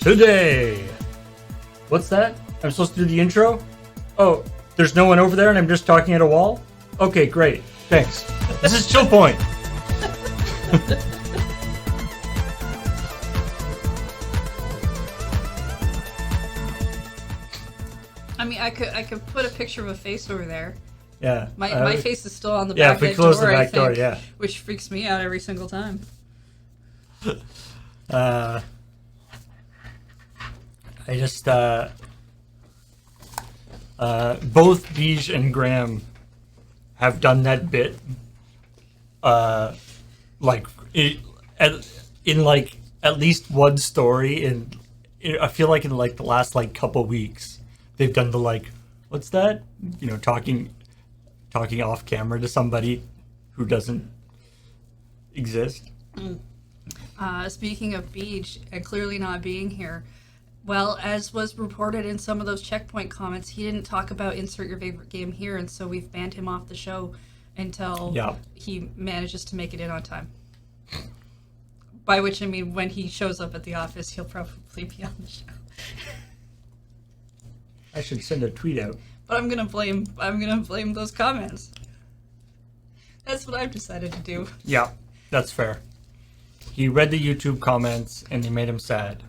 Today. What's that? I'm supposed to do the intro? Oh, there's no one over there and I'm just talking at a wall? Okay, great. Thanks. This is ChillPoint. I mean, I could put a picture of a face over there. Yeah. My face is still on the yeah, back if we close door, the back door, yeah. Which freaks me out every single time. I just, both Beige and Graham have done that bit, at least one story I feel like in like the last like couple weeks, they've done the like, what's that? You know, talking off camera to somebody who doesn't exist. Speaking of Beach and clearly not being here, well, as was reported in some of those CheckPoint comments, he didn't talk about insert your favorite game here, and so we've banned him off the show until he manages to make it in on time. By which I mean when he shows up at the office, he'll probably be on the show. I should send a tweet out. But I'm gonna blame those comments. That's what I've decided to do. Yeah, that's fair. He read the YouTube comments and they made him sad.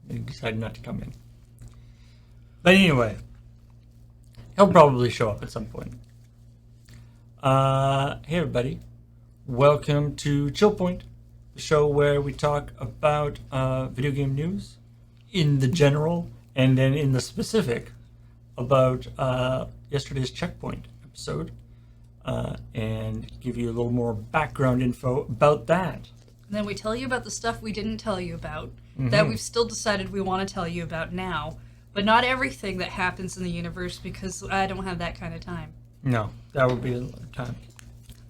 He decided not to come in. But anyway, he'll probably show up at some point. Hey everybody, welcome to ChillPoint, the show where we talk about video game news in the general and then in the specific about yesterday's CheckPoint episode and give you a little more background info about that. And then we tell you about the stuff we didn't tell you about, that we've still decided we want to tell you about now, but not everything that happens in the universe because I don't have that kind of time. No, that would be a lot of time.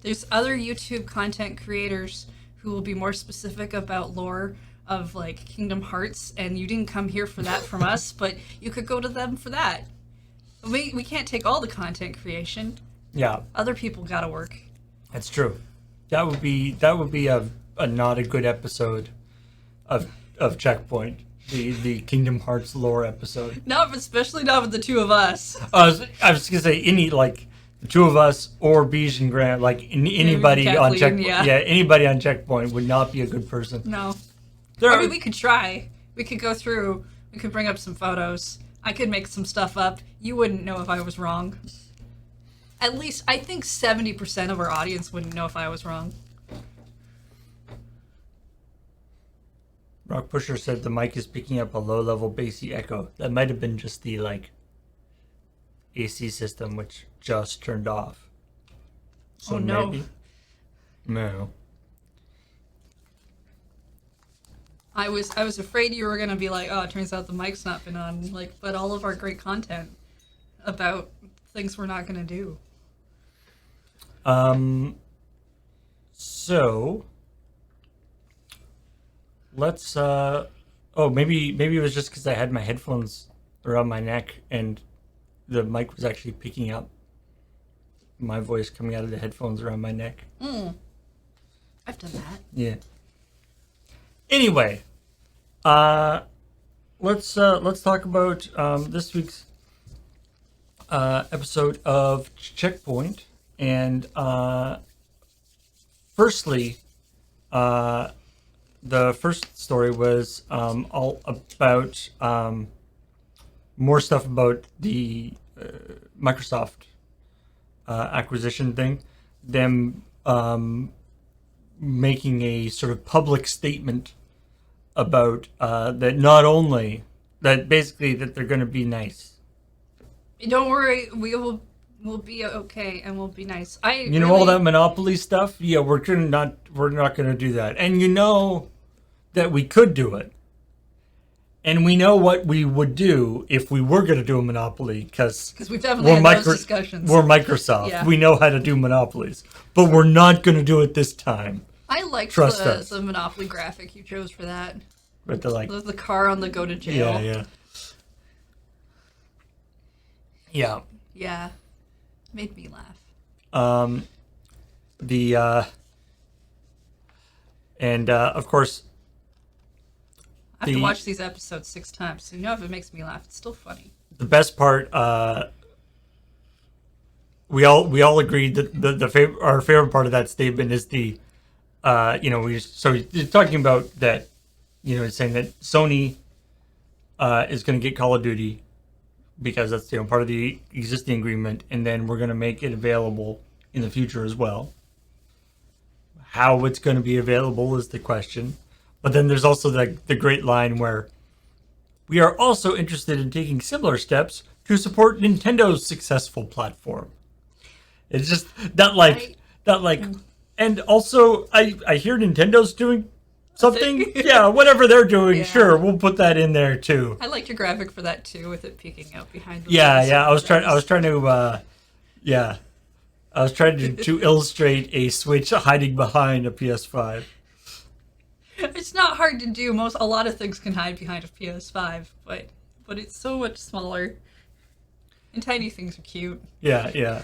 There's other YouTube content creators who will be more specific about lore of like Kingdom Hearts, and you didn't come here for that from us, but you could go to them for that. We can't take all the content creation. Yeah, Other people gotta work. that's true. That would be a not a good episode of CheckPoint, the Kingdom Hearts lore episode. Especially not with the two of us. I was gonna say any like the two of us or Beige and Grant, like anybody on Kathleen, CheckPoint. yeah. Anybody on CheckPoint would not be a good person. No. I mean, we could try. We could go through. We could bring up some photos. I could make some stuff up. You wouldn't know if I was wrong. At least, I think 70% of our audience wouldn't know if I was wrong. Rock Pusher said the mic is picking up a low-level bassy echo. That might have been just the like AC system, which just turned off. So Oh, no. Maybe. No. I was afraid you were gonna be like, oh, it turns out the mic's not been on. Like, but all of our great content about things we're not gonna do. So let's maybe it was just because I had my headphones around my neck and the mic was actually picking up my voice coming out of the headphones around my neck. I've done that. Yeah. Anyway, let's talk about this week's episode of CheckPoint. And firstly, the first story was all about more stuff about the Microsoft acquisition thing. Them making a sort of public statement about that not only that basically that they're going to be nice. Don't worry, we'll be okay and we'll be nice. All that monopoly stuff. Yeah, we're not going to do that. And you know that we could do it. And we know what we would do if we were going to do a monopoly because we've definitely had those discussions. We're Microsoft. Yeah. We know how to do monopolies, but we're not going to do it this time. I liked Trust us. the Monopoly graphic you chose for that. But The car on the go to jail. Yeah. Yeah. Made me laugh. And of course, I have to watch these episodes 6 times, so if it makes me laugh, it's still funny. The best part, we all agreed that our favorite part of that statement is the, he's talking about that, he's saying that Sony is going to get Call of Duty because that's part of the existing agreement, and then we're going to make it available in the future as well. How it's going to be available is the question. But then there's also the great line where we are also interested in taking similar steps to support Nintendo's successful platform. It's just and also I hear Nintendo's doing something. Yeah, whatever they're doing, Yeah. Sure, we'll put that in there too. I liked your graphic for that too, with it peeking out behind. Yeah. I was trying to illustrate a Switch hiding behind a PS5. It's not hard to do. A lot of things can hide behind a PS5, but it's so much smaller. And tiny things are cute. Yeah.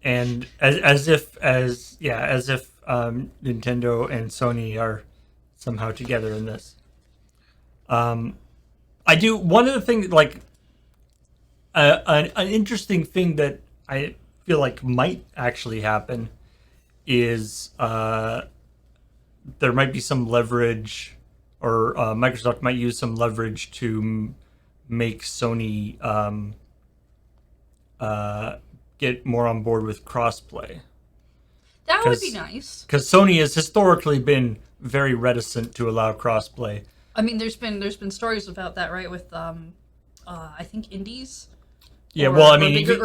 And as if Nintendo and Sony are somehow together in this. I do one of the things an interesting thing that I feel like might actually happen is there might be some leverage, or Microsoft might use some leverage to make Sony get more on board with crossplay. That would be nice. Because Sony has historically been very reticent to allow crossplay. I mean, there's been stories about that, right? With I think indies. Yeah,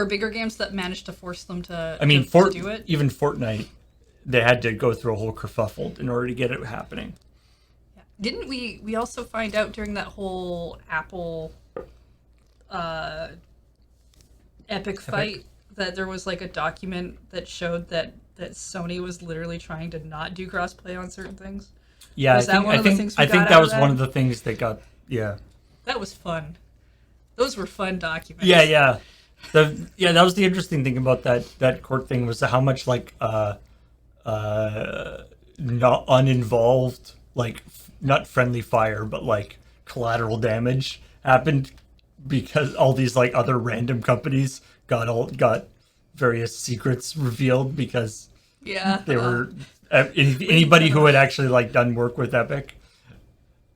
bigger games that managed to force them to. I mean, to do it. Even Fortnite, they had to go through a whole kerfuffle in order to get it happening. Yeah. Didn't we also find out during that whole Apple Epic fight that there was a document that showed that Sony was literally trying to not do crossplay on certain things? Yeah, I think that was one of the things that got. Yeah, that was fun. Those were fun documents. Yeah. That was the interesting thing about that court thing, was how much not uninvolved, not friendly fire, but collateral damage happened because all these other random companies got various secrets revealed because they were anybody who had actually done work with Epic.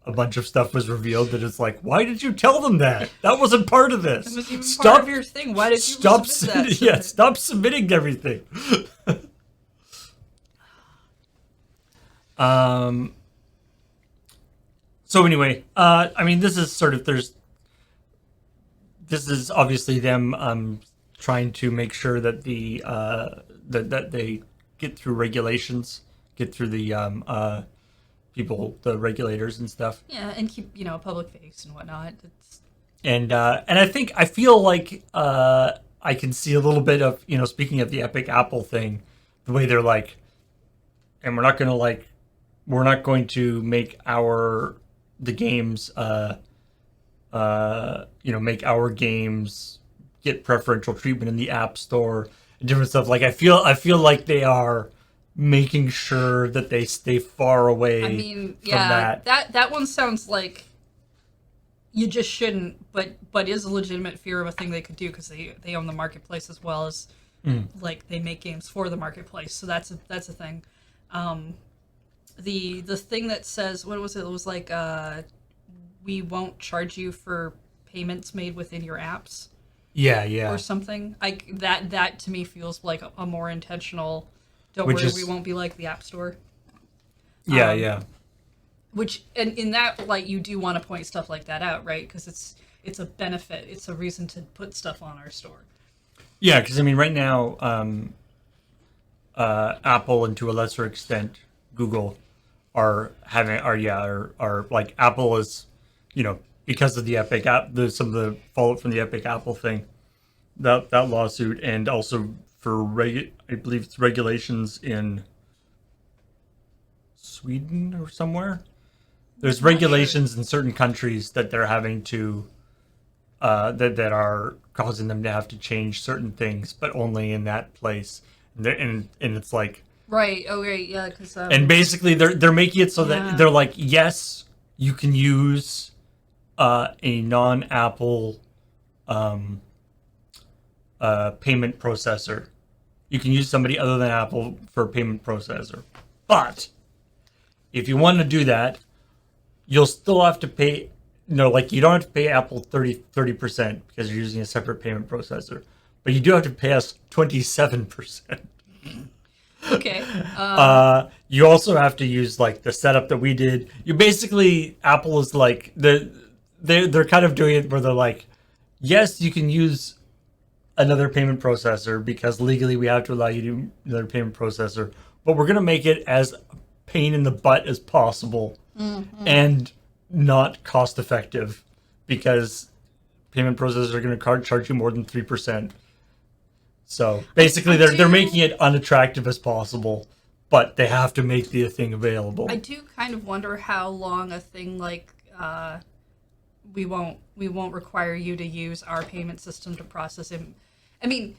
A bunch of stuff was revealed that it's why did you tell them that? That wasn't part of this. It was even part of your thing. Why did you submit that? Yeah, stop submitting everything. So anyway, I mean, this is obviously them trying to make sure that that they get through regulations, get through the the regulators and stuff. Yeah, and keep a public face and whatnot. And I feel like I can see a little bit of speaking of the Epic Apple thing, the way they're and we're not going to make the games make our games get preferential treatment in the App Store and different stuff. I feel like they are making sure that they stay far away. I mean, from that one sounds like you just shouldn't, but is a legitimate fear of a thing they could do because they own the marketplace as well as they make games for the marketplace. So that's a thing. The thing that says, what was it? It was we won't charge you for payments made within your apps. Yeah. Or something that to me feels like a more intentional. Don't worry, we won't be like the App Store. Yeah. Which, and in that light, you do want to point stuff like that out, right? Because it's a benefit. It's a reason to put stuff on our store. Yeah, because I mean, right now, Apple and to a lesser extent, Google are Apple is, because of the Epic app, some of the fallout from the Epic Apple thing, that lawsuit, and also for I believe it's regulations in Sweden or somewhere. There's regulations in certain countries that they're having to that are causing them to have to change certain things, but only in that place. And it's Right. Oh, right. Yeah. Because And basically, they're making it so Yeah. that they're like, yes, you can use a non-Apple um, payment processor. You can use somebody other than Apple for a payment processor. But if you want to do that, you'll still have to pay. No, like you don't have to pay Apple 30% because you're using a separate payment processor. But you do have to pay us 27%. okay. You also have to use like the setup that we did. You basically Apple is like they're kind of doing it where they're like, yes, you can use another payment processor because legally we have to allow you to do another payment processor, but we're gonna make it as a pain in the butt as possible and not cost effective because payment processors are gonna charge you more than 3%. So basically, they're making it unattractive as possible, but they have to make the thing available. I do kind of wonder how long a thing like we won't require you to use our payment system to process in. I mean,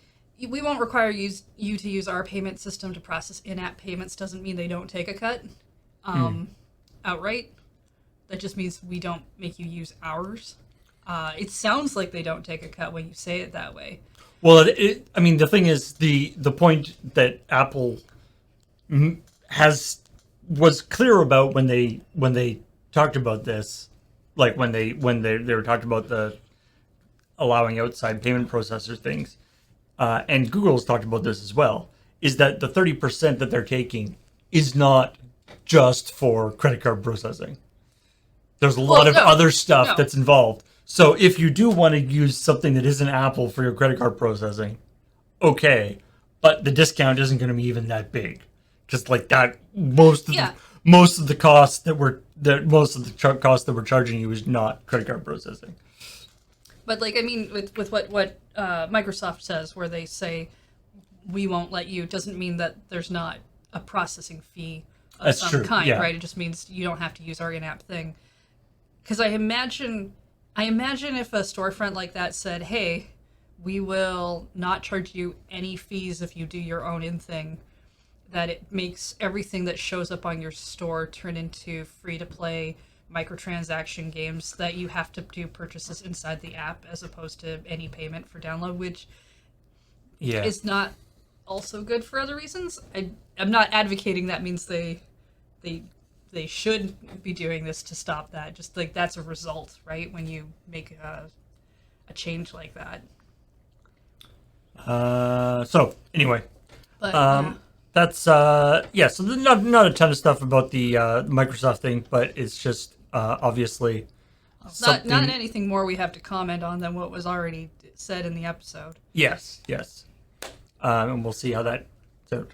we won't require you to use our payment system to process in-app payments. Doesn't mean they don't take a cut outright. That just means we don't make you use ours. It sounds like they don't take a cut when you say it that way. Well, I mean, the thing is, the point that Apple was clear about when they talked about this, like when they were talking about the allowing outside payment processor things, and Google's talked about this as well, is that the 30% that they're taking is not just for credit card processing. There's a lot of other stuff that's involved. So if you do want to use something that isn't Apple for your credit card processing, okay, but the discount isn't going to be even that big, because like that most of the costs that we're charging you is not credit card processing. But like I mean, with what Microsoft says, where they say we won't let you, doesn't mean that there's not a processing fee of some kind, right? It just means you don't have to use our in-app thing. Because I imagine if a storefront like that said, hey, we will not charge you any fees if you do your own in thing, that it makes everything that shows up on your store turn into free-to-play microtransaction games that you have to do purchases inside the app as opposed to any payment for download, which is not also good for other reasons. I'm not advocating that means they should be doing this to stop that. Just like that's a result, right? When you make a change like that. So anyway, but, that's so there's not a ton of stuff about the Microsoft thing, but it's just obviously not anything more we have to comment on than what was already said in the episode. Yes, and we'll see how that goes.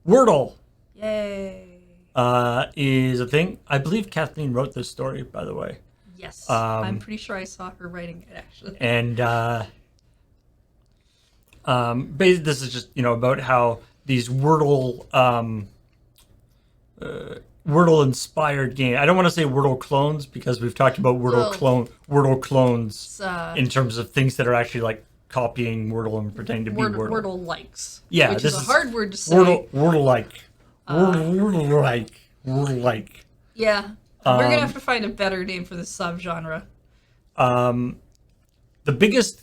Wordle. Yay. Is a thing. I believe Kathleen wrote this story, by the way. Yes, I'm pretty sure I saw her writing it actually. And basically, this is just about how these Wordle inspired game. I don't want to say Wordle clones because we've talked about Wordle clones in terms of things that are actually like copying Wordle and pretending to be Wordle. Wordle likes. Yeah, which this is a hard word to say. Wordle like. Yeah, we're gonna have to find a better name for this subgenre. The biggest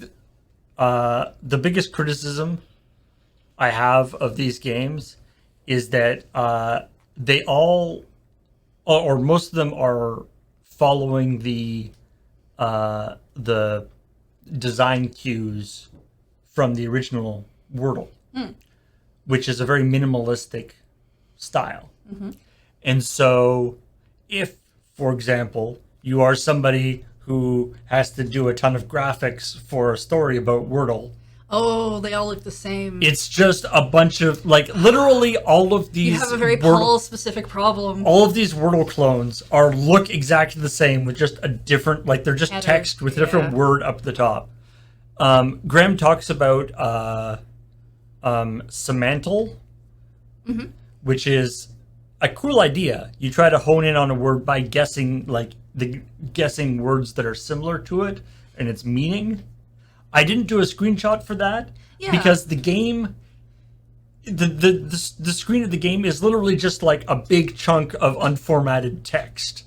criticism I have of these games is that they all, or most of them, are following the design cues from the original Wordle, which is a very minimalistic style. And so if, for example, you are somebody who has to do a ton of graphics for a story about Wordle, they all look the same. it's just a bunch of literally all of these you have a very Paul specific problem. All of these Wordle clones look exactly the same with just a different, they're just header, text with a different word up the top. Graham talks about semantal, which is a cool idea. You try to hone in on a word by guessing guessing words that are similar to it and its meaning. I didn't do a screenshot for that because the game the screen of the game is literally just like a big chunk of unformatted text,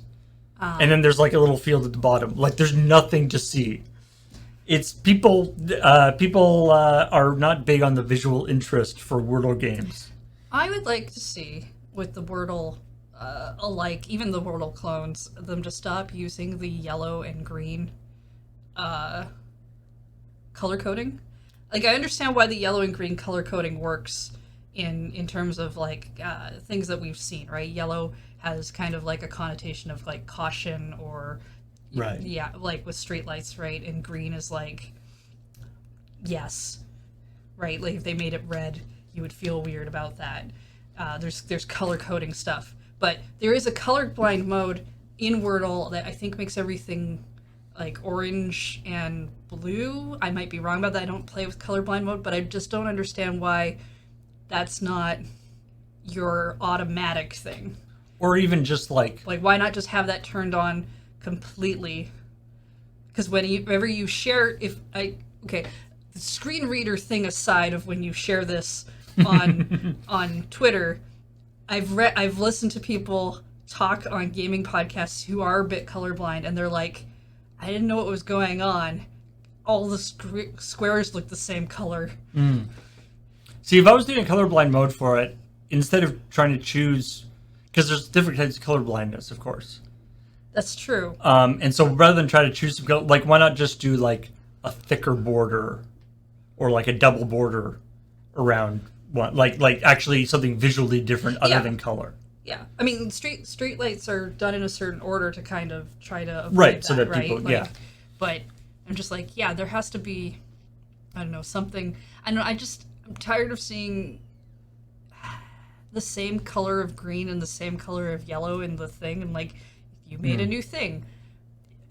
and then there's like a little field at the bottom. Like there's nothing to see. It's people are not big on the visual interest for Wordle games. I would like to see with the Wordle alike, even the Wordle clones, them to stop using the yellow and green color coding. Like I understand why the yellow and green color coding works in terms of like things that we've seen, right? Yellow has kind of like a connotation of like caution or Right. yeah, like with streetlights, right? And green is like yes, right? Like if they made it red, you would feel weird about that. There's color coding stuff, but there is a colorblind mode in Wordle that I think makes everything like orange and blue. I might be wrong about that. I don't play with colorblind mode, but I just don't understand why that's not your automatic thing. Or even just like why not just have that turned on completely? Because whenever you share, the screen reader thing aside of when you share this on on Twitter, I've listened to people talk on gaming podcasts who are a bit colorblind, and they're like, I didn't know what was going on. All the squares look the same color. See, if I was doing a colorblind mode for it, instead of trying to choose, because there's different types of colorblindness, of course. That's true. And so rather than try to choose some color, like why not just do like a thicker border, or like a double border around one, like actually something visually different other Yeah. than color. Yeah, I mean, street lights are done in a certain order to kind of try to avoid Right, so that right? people- Like, yeah. But I'm just like, yeah, there has to be, I don't know, something. I don't know. I'm tired of seeing the same color of green and the same color of yellow in the thing. And like, you made a new thing,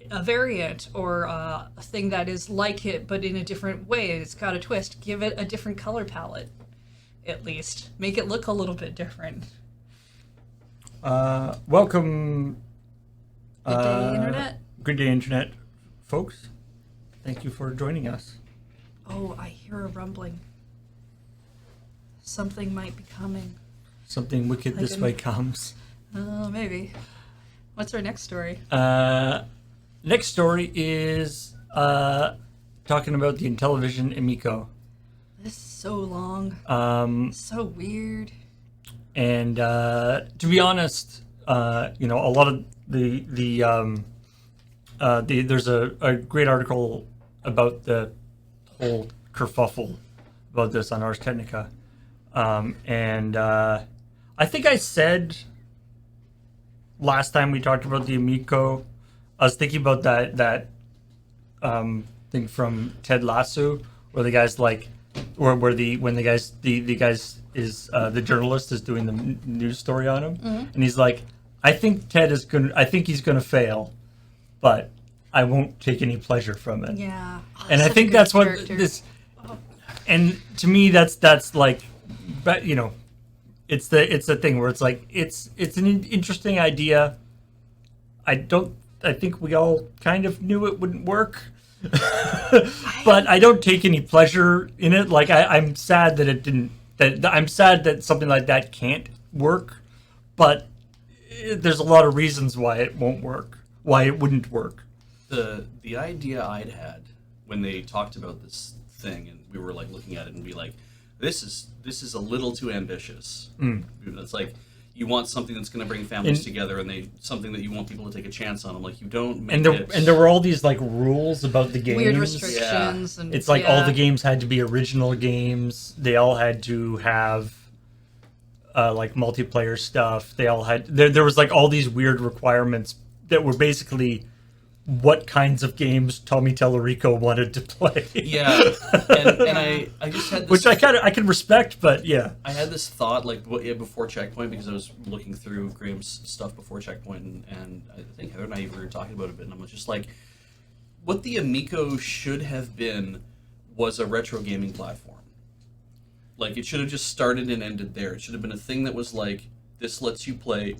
a variant, or a thing that is like it but in a different way. It's got a twist. Give it a different color palette, at least. Make it look a little bit different. Welcome. Good day, Internet. Good day, Internet, folks. Thank you for joining us. Oh, I hear a rumbling. Something might be coming. Something wicked Like this an- way comes. Maybe. What's our next story? Next story is talking about the Intellivision Amico. This is so long. So weird. And to be honest, a lot of there's a great article about the whole kerfuffle about this on Ars Technica, and I think I said last time we talked about the Amico, I was thinking about that thing from Ted Lasso, where the guy's like, or where the journalist is doing the news story on him, and he's like, I think he's gonna fail, but I won't take any pleasure from it. Yeah. Oh, And I such a think good that's what character. this, and to me that's like, but it's the thing where it's like it's an interesting idea. I think we all kind of knew it wouldn't work. But I don't take any pleasure in it. Like I'm sad that it didn't. I'm sad that something like that can't work. But there's a lot of reasons why it won't work. Why it wouldn't work. The idea I'd had when they talked about this thing, and we were like looking at it and be like, this is a little too ambitious. It's like you want something that's going to bring families together, and something that you want people to take a chance on. I'm like, you don't make it. And there were all these like rules about the games. Weird restrictions. And It's like all the games had to be original games. They all had to have like multiplayer stuff. They all had there was like all these weird requirements that were basically what kinds of games Tommy Tallarico wanted to play. Yeah, and I just had this, Which I can respect, but yeah. I had this thought like before CheckPoint, because I was looking through Graham's stuff before CheckPoint, and I think Heather and I even were talking about it a bit, and I was just like, what the Amico should have been was a retro gaming platform. Like, it should have just started and ended there. It should have been a thing that was like, this lets you play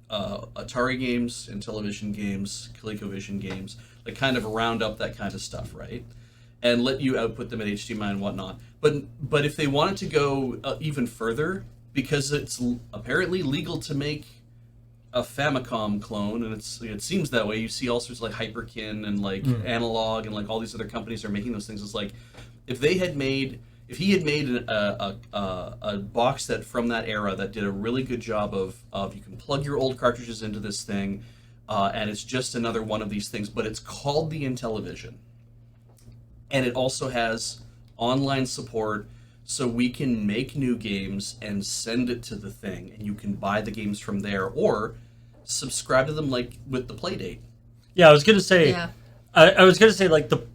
Atari games, Intellivision games, ColecoVision games, like kind of round up that kind of stuff, right? and let you output them at HDMI and whatnot. But if they wanted to go even further, because it's apparently legal to make a Famicom clone, and it seems that way. You see all sorts of like Hyperkin and like Analog and like all these other companies are making those things. It's like if he had made a box that from that era that did a really good job of you can plug your old cartridges into this thing, and it's just another one of these things, but it's called the Intellivision, and it also has online support. So we can make new games and send it to the thing, and you can buy the games from there or subscribe to them like with the Playdate. Yeah, I was gonna say. Yeah. I was gonna say like the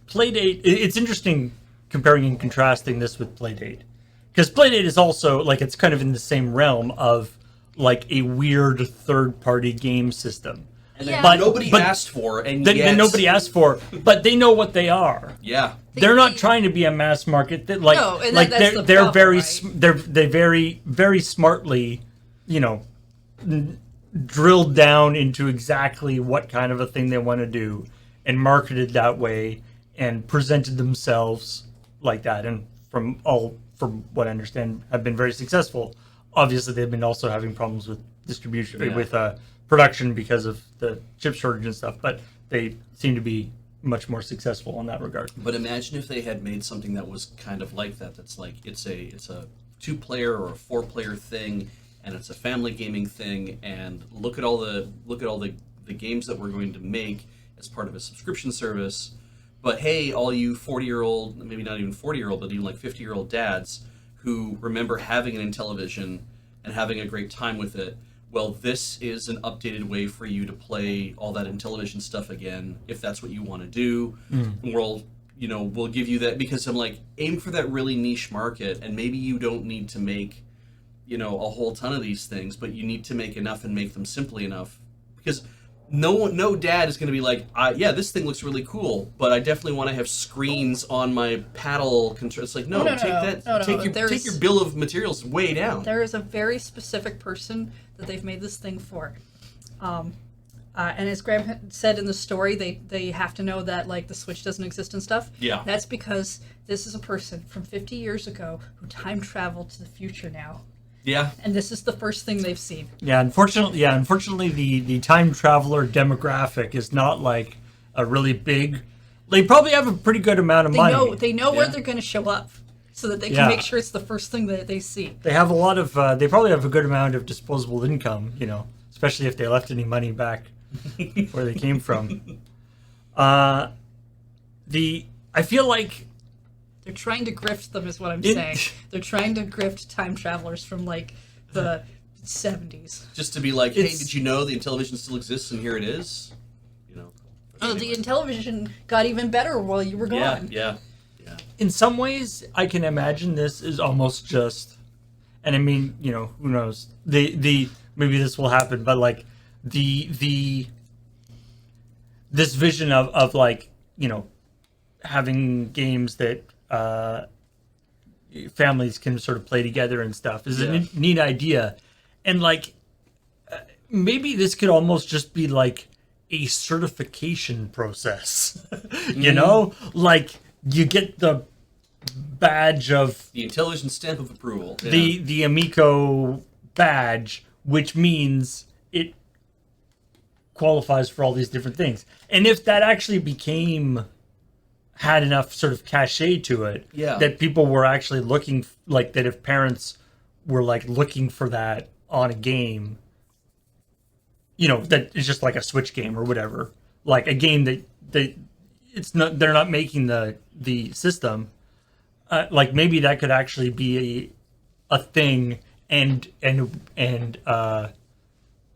Playdate. It's interesting comparing and contrasting this with Playdate, because Playdate is also like it's kind of in the same realm of like a weird third-party game system. And Yeah. that nobody asked for, and That yet nobody asked for, but they know what they are. Yeah. They're not trying to be a mass market. That like No, and like that's the they're problem, very right? they very smartly, drilled down into exactly what kind of a thing they want to do, and marketed that way, and presented themselves like that. And from what I understand, have been very successful. Obviously, they've been also having problems with distribution with production because of the chip shortage and stuff. But they seem to be much more successful in that regard. But imagine if they had made something that was kind of like that. That's like it's a 2-player or a 4-player thing, and it's a family gaming thing. And look at all the games that we're going to make as part of a subscription service. But hey, all you 40-year-old, maybe not even 40-year-old, but even like 50-year-old dads who remember having an Intellivision and having a great time with it. Well, this is an updated way for you to play all that Intellivision stuff again, if that's what you want to do. We'll give you that, because I'm like, aim for that really niche market, and maybe you don't need to make, a whole ton of these things, but you need to make enough and make them simply enough, because no dad is going to be like, yeah, this thing looks really cool, but I definitely want to have screens on my paddle control. It's like, take your bill of materials way down. There is a very specific person that they've made this thing for. And as Graham had said in the story, they have to know that like the Switch doesn't exist and stuff. Yeah. That's because this is a person from 50 years ago who time traveled to the future now. Yeah. And this is the first thing they've seen. Yeah, unfortunately, the time traveler demographic is not like a really big. They probably have a pretty good amount of money. They know where they're going to show up, so that they can make sure it's the first thing that they see. They have a lot of. They probably have a good amount of disposable income. Especially if they left any money back where they came from. I feel like. They're trying to grift them, is what I'm saying. They're trying to grift time travelers from like the 70s. Just to be like, hey, did you know the Intellivision still exists and here it is? Oh, the Intellivision got even better while you were gone. Yeah. In some ways, I can imagine this is almost just, and I mean, who knows? The maybe this will happen, but like this vision of like having games that families can sort of play together and stuff is a neat idea, and like maybe this could almost just be like a certification process. Like you get the badge of the Intellivision stamp of approval, the Amico badge, which means it qualifies for all these different things. And if that actually had enough sort of cachet to it, that people were actually looking, like that if parents were like looking for that on a game, that is just like a Switch game or whatever, like a game that they're not making the system, like maybe that could actually be a thing and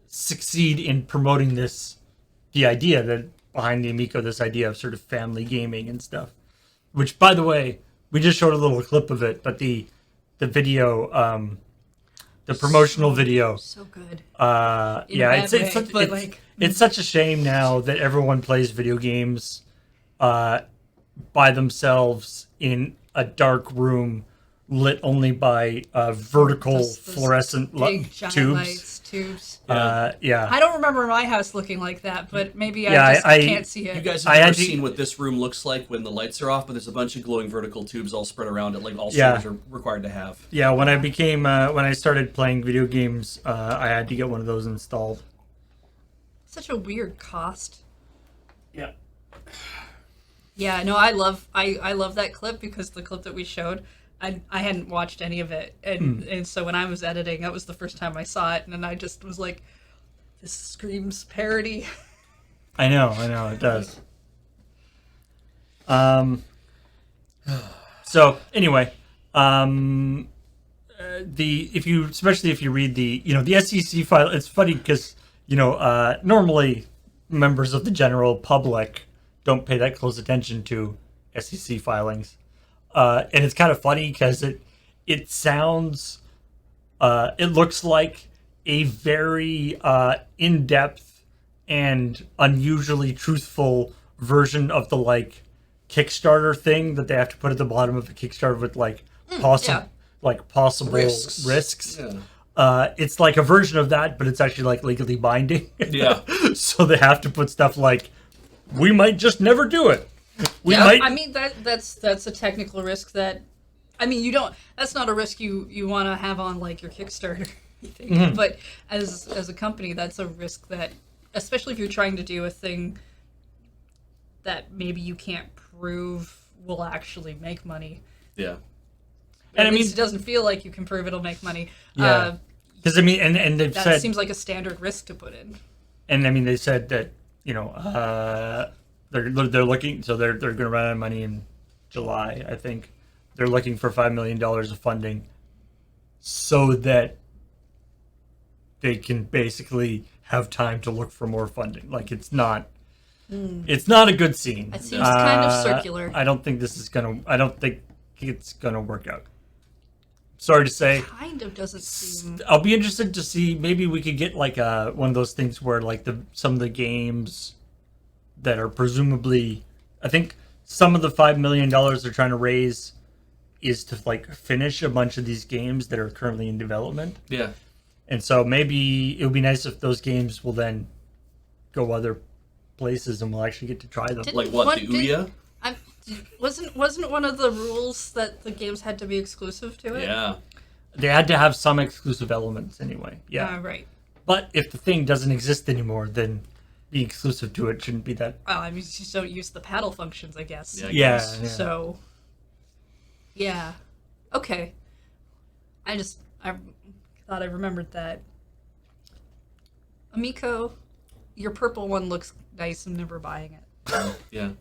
succeed in promoting the idea that behind the Amico, this idea of sort of family gaming and stuff, which, by the way, we just showed a little clip of it, but the video, the promotional video, so good. It's such a shame now that everyone plays video games by themselves in a dark room lit only by vertical Those fluorescent big giant tubes. lights, tubes. Yeah. I don't remember my house looking like that, but maybe Yeah, I just I- can't see it. You guys I have never had to- seen what this room looks like when the lights are off, but there's a bunch of glowing vertical tubes all spread around it, like all Yeah. servers are required to have. Yeah, when I started playing video games, I had to get one of those installed. Such a weird cost. Yeah. Yeah, no, I love that clip because the clip that we showed, I hadn't watched any of it, and so when I was editing, that was the first time I saw it, and then I just was like, this screams parody. I know, it does. So anyway, especially if you read the SEC file, it's funny because normally members of the general public don't pay that close attention to SEC filings, and it's kind of funny because it sounds, it looks like a very in-depth and unusually truthful version of the Kickstarter thing that they have to put at the bottom of a Kickstarter with possible risks. Yeah. It's like a version of that, but it's actually legally binding. Yeah. So they have to put stuff like, we might just never do it. We might. I mean that's a technical risk that, I mean you don't. That's not a risk you want to have on your Kickstarter thing. Mm-hmm. But as a company, that's a risk that, especially if you're trying to do a thing that maybe you can't prove will actually make money. Yeah. And At least it doesn't feel like you can prove it'll make money. Yeah. Because and they've That said, seems like a standard risk to put in. and I mean they said that they're looking, so they're going to run out of money in July. I think they're looking for $5 million of funding so that they can basically have time to look for more funding. It's not a good scene. It seems kind of circular. I don't think it's gonna work out. Sorry to say. Kind of doesn't seem. I'll be interested to see. Maybe we could get one of those things where some of the games that are presumably, I think some of the $5 million they're trying to raise is to finish a bunch of these games that are currently in development. Yeah. And so maybe it would be nice if those games will then go other places and we'll actually get to try them. Didn't- Like what, the Ouya? Wasn't one of the rules that the games had to be exclusive to it? Yeah. They had to have some exclusive elements anyway. Yeah. Right. But if the thing doesn't exist anymore, then being exclusive to it shouldn't be that. Well, I mean, you just don't use the paddle functions, I guess. Yeah. I Yeah. guess. So, yeah. Okay. I thought I remembered that. Amico, your purple one looks nice. I'm never buying it. Yeah.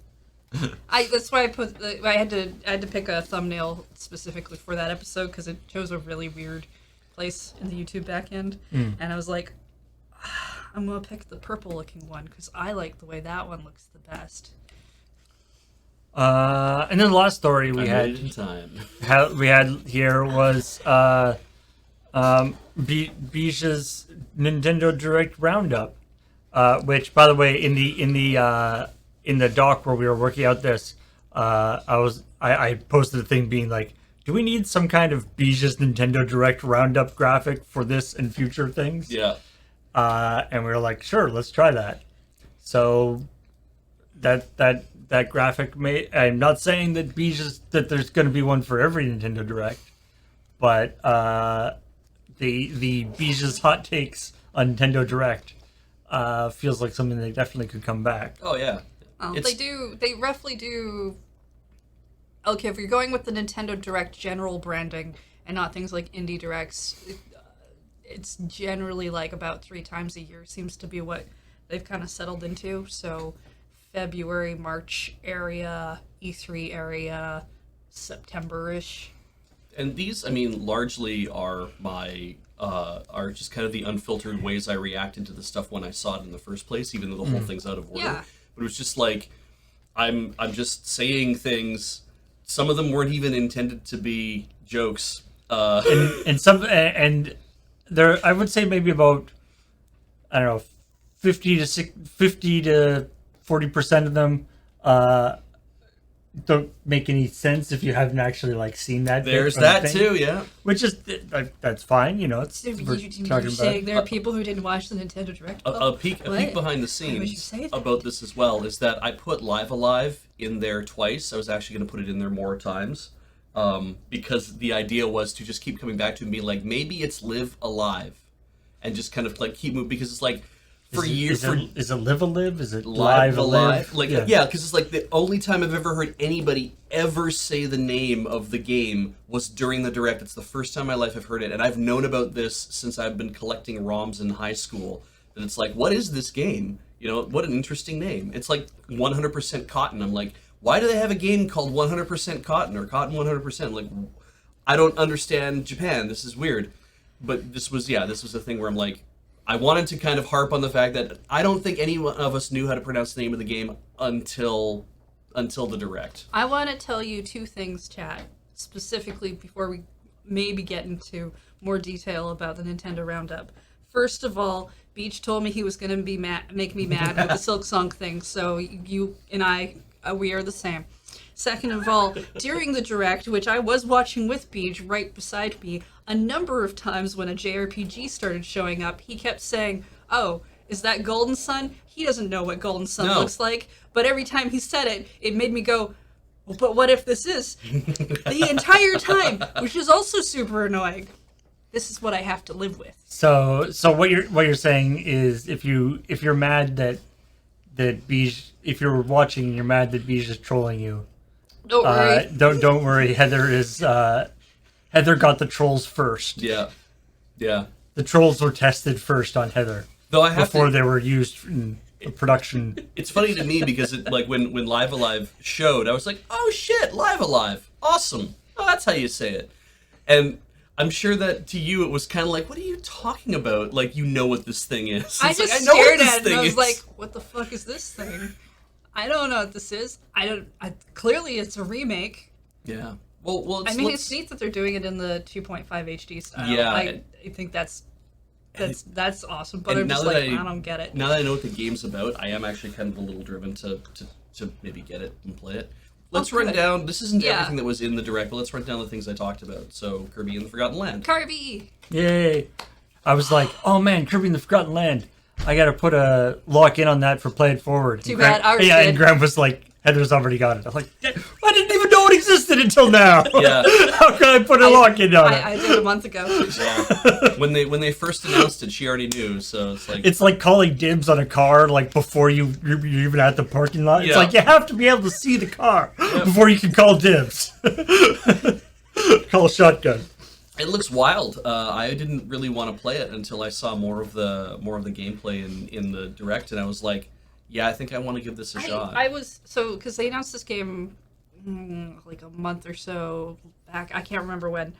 That's why I had to pick a thumbnail specifically for that episode because it chose a really weird place in the YouTube backend, and I was like, I'm gonna pick the purple looking one because I like the way that one looks the best. And then the last story we I had made it in time. here was Bij's Nintendo Direct Roundup, which, by the way, in the doc where we were working out this, I posted a thing being like, do we need some kind of Bij's Nintendo Direct Roundup graphic for this and future things? Yeah. And we were like, sure, let's try that. So that graphic I'm not saying that that there's going to be one for every Nintendo Direct, but the Bij's hot takes on Nintendo Direct feels like something that definitely could come back. Oh yeah. They roughly do. Okay, if you're going with the Nintendo Direct general branding and not things like Indie Directs, it's generally about 3 times a year seems to be what they've kind of settled into. So February, March area, E3 area, September-ish. And these, I mean, largely are are just kind of the unfiltered ways I reacted to the stuff when I saw it in the first place, even though the whole thing's out of order. Yeah. But it was just I'm just saying things. Some of them weren't even intended to be jokes. And there, I would say maybe about, I don't know, 50 to 40% of them don't make any sense if you haven't actually like seen that. bit There's from the that thing, too, yeah. which is that's fine. You know, it's So we're you talking about. saying there are people who didn't watch the Nintendo Direct? A peek What? behind the Why would you scenes say that? about this as well is that I put Live Alive in there twice. I was actually going to put it in there more times because the idea was to just keep coming back to it and be like, maybe it's Live Alive, and just kind of like keep moving because it's like for years Is it Live a Live? Is it Live Live a Alive? Live? Like yeah, because it's like the only time I've ever heard anybody ever say the name of the game was during the Direct. It's the first time in my life I've heard it, and I've known about this since I've been collecting ROMs in high school. And it's like, what is this game? You know, what an interesting name. It's like 100% Cotton. I'm like, why do they have a game called 100% Cotton or Cotton 100%? Like, I don't understand Japan. This is weird. But this was a thing where I'm like, I wanted to kind of harp on the fact that I don't think any one of us knew how to pronounce the name of the game until the Direct. I want to tell you two things, chat, specifically before we maybe get into more detail about the Nintendo Roundup. First of all, Beach told me he was going to be make me mad with the Silk Song thing, so you and I, we are the same. Second of all, during the Direct, which I was watching with Beach right beside me, a number of times when a JRPG started showing up, he kept saying, "Oh, is that Golden Sun?" He doesn't know what Golden Sun No. looks like, but every time he said it, it made me go, well, but what if this is? The entire time, which is also super annoying. This is what I have to live with. So what you're saying is if you're mad that Beige, if you're watching and you're mad that Beige is trolling you, Don't worry. don't worry. Heather got the trolls first. Yeah. The trolls were tested first on Heather Though I have before to. they were used in production. It's funny to me because it, like when Live Alive showed, I was like, oh shit, Live Alive, awesome. Oh, that's how you say it. And I'm sure that to you it was kind of like, what are you talking about? Like, you know what this thing is. I It's just like, know what stared this at it and thing I was is. like, what the fuck is this thing? I don't know what this is. Clearly it's a remake. yeah. Well, I mean, it's neat that they're doing it in the 2.5 HD style. Yeah. I think that's awesome. But and I'm now just that like, I don't get it. Now that I know what the game's about, I am actually kind of a little driven to maybe get it and play it. Let's run good. down. This isn't Yeah. everything that was in the Direct, but let's run down the things I talked about. So, Kirby and the Forgotten Land. Kirby! Yay! I was like, oh man, Kirby in the Forgotten Land. I gotta put a lock in on that for Play It Forward. Too And bad ours Yeah, did. and Graham was like, Heather's already got it. I'm like, I didn't even know it existed until now. Yeah. How can I put a lock in on it? I did a month ago. Yeah. when they first announced it, she already knew. So it's like It's like calling dibs on a car, like before you're even at the parking lot. It's Yeah. like you have to be able to see the car before you can call dibs. Call shotgun. it looks wild. I didn't really want to play it until I saw more of the gameplay in the Direct, and I was like, yeah, I think I want to give this a shot. I was because they announced this game like a month or so back. I can't remember when,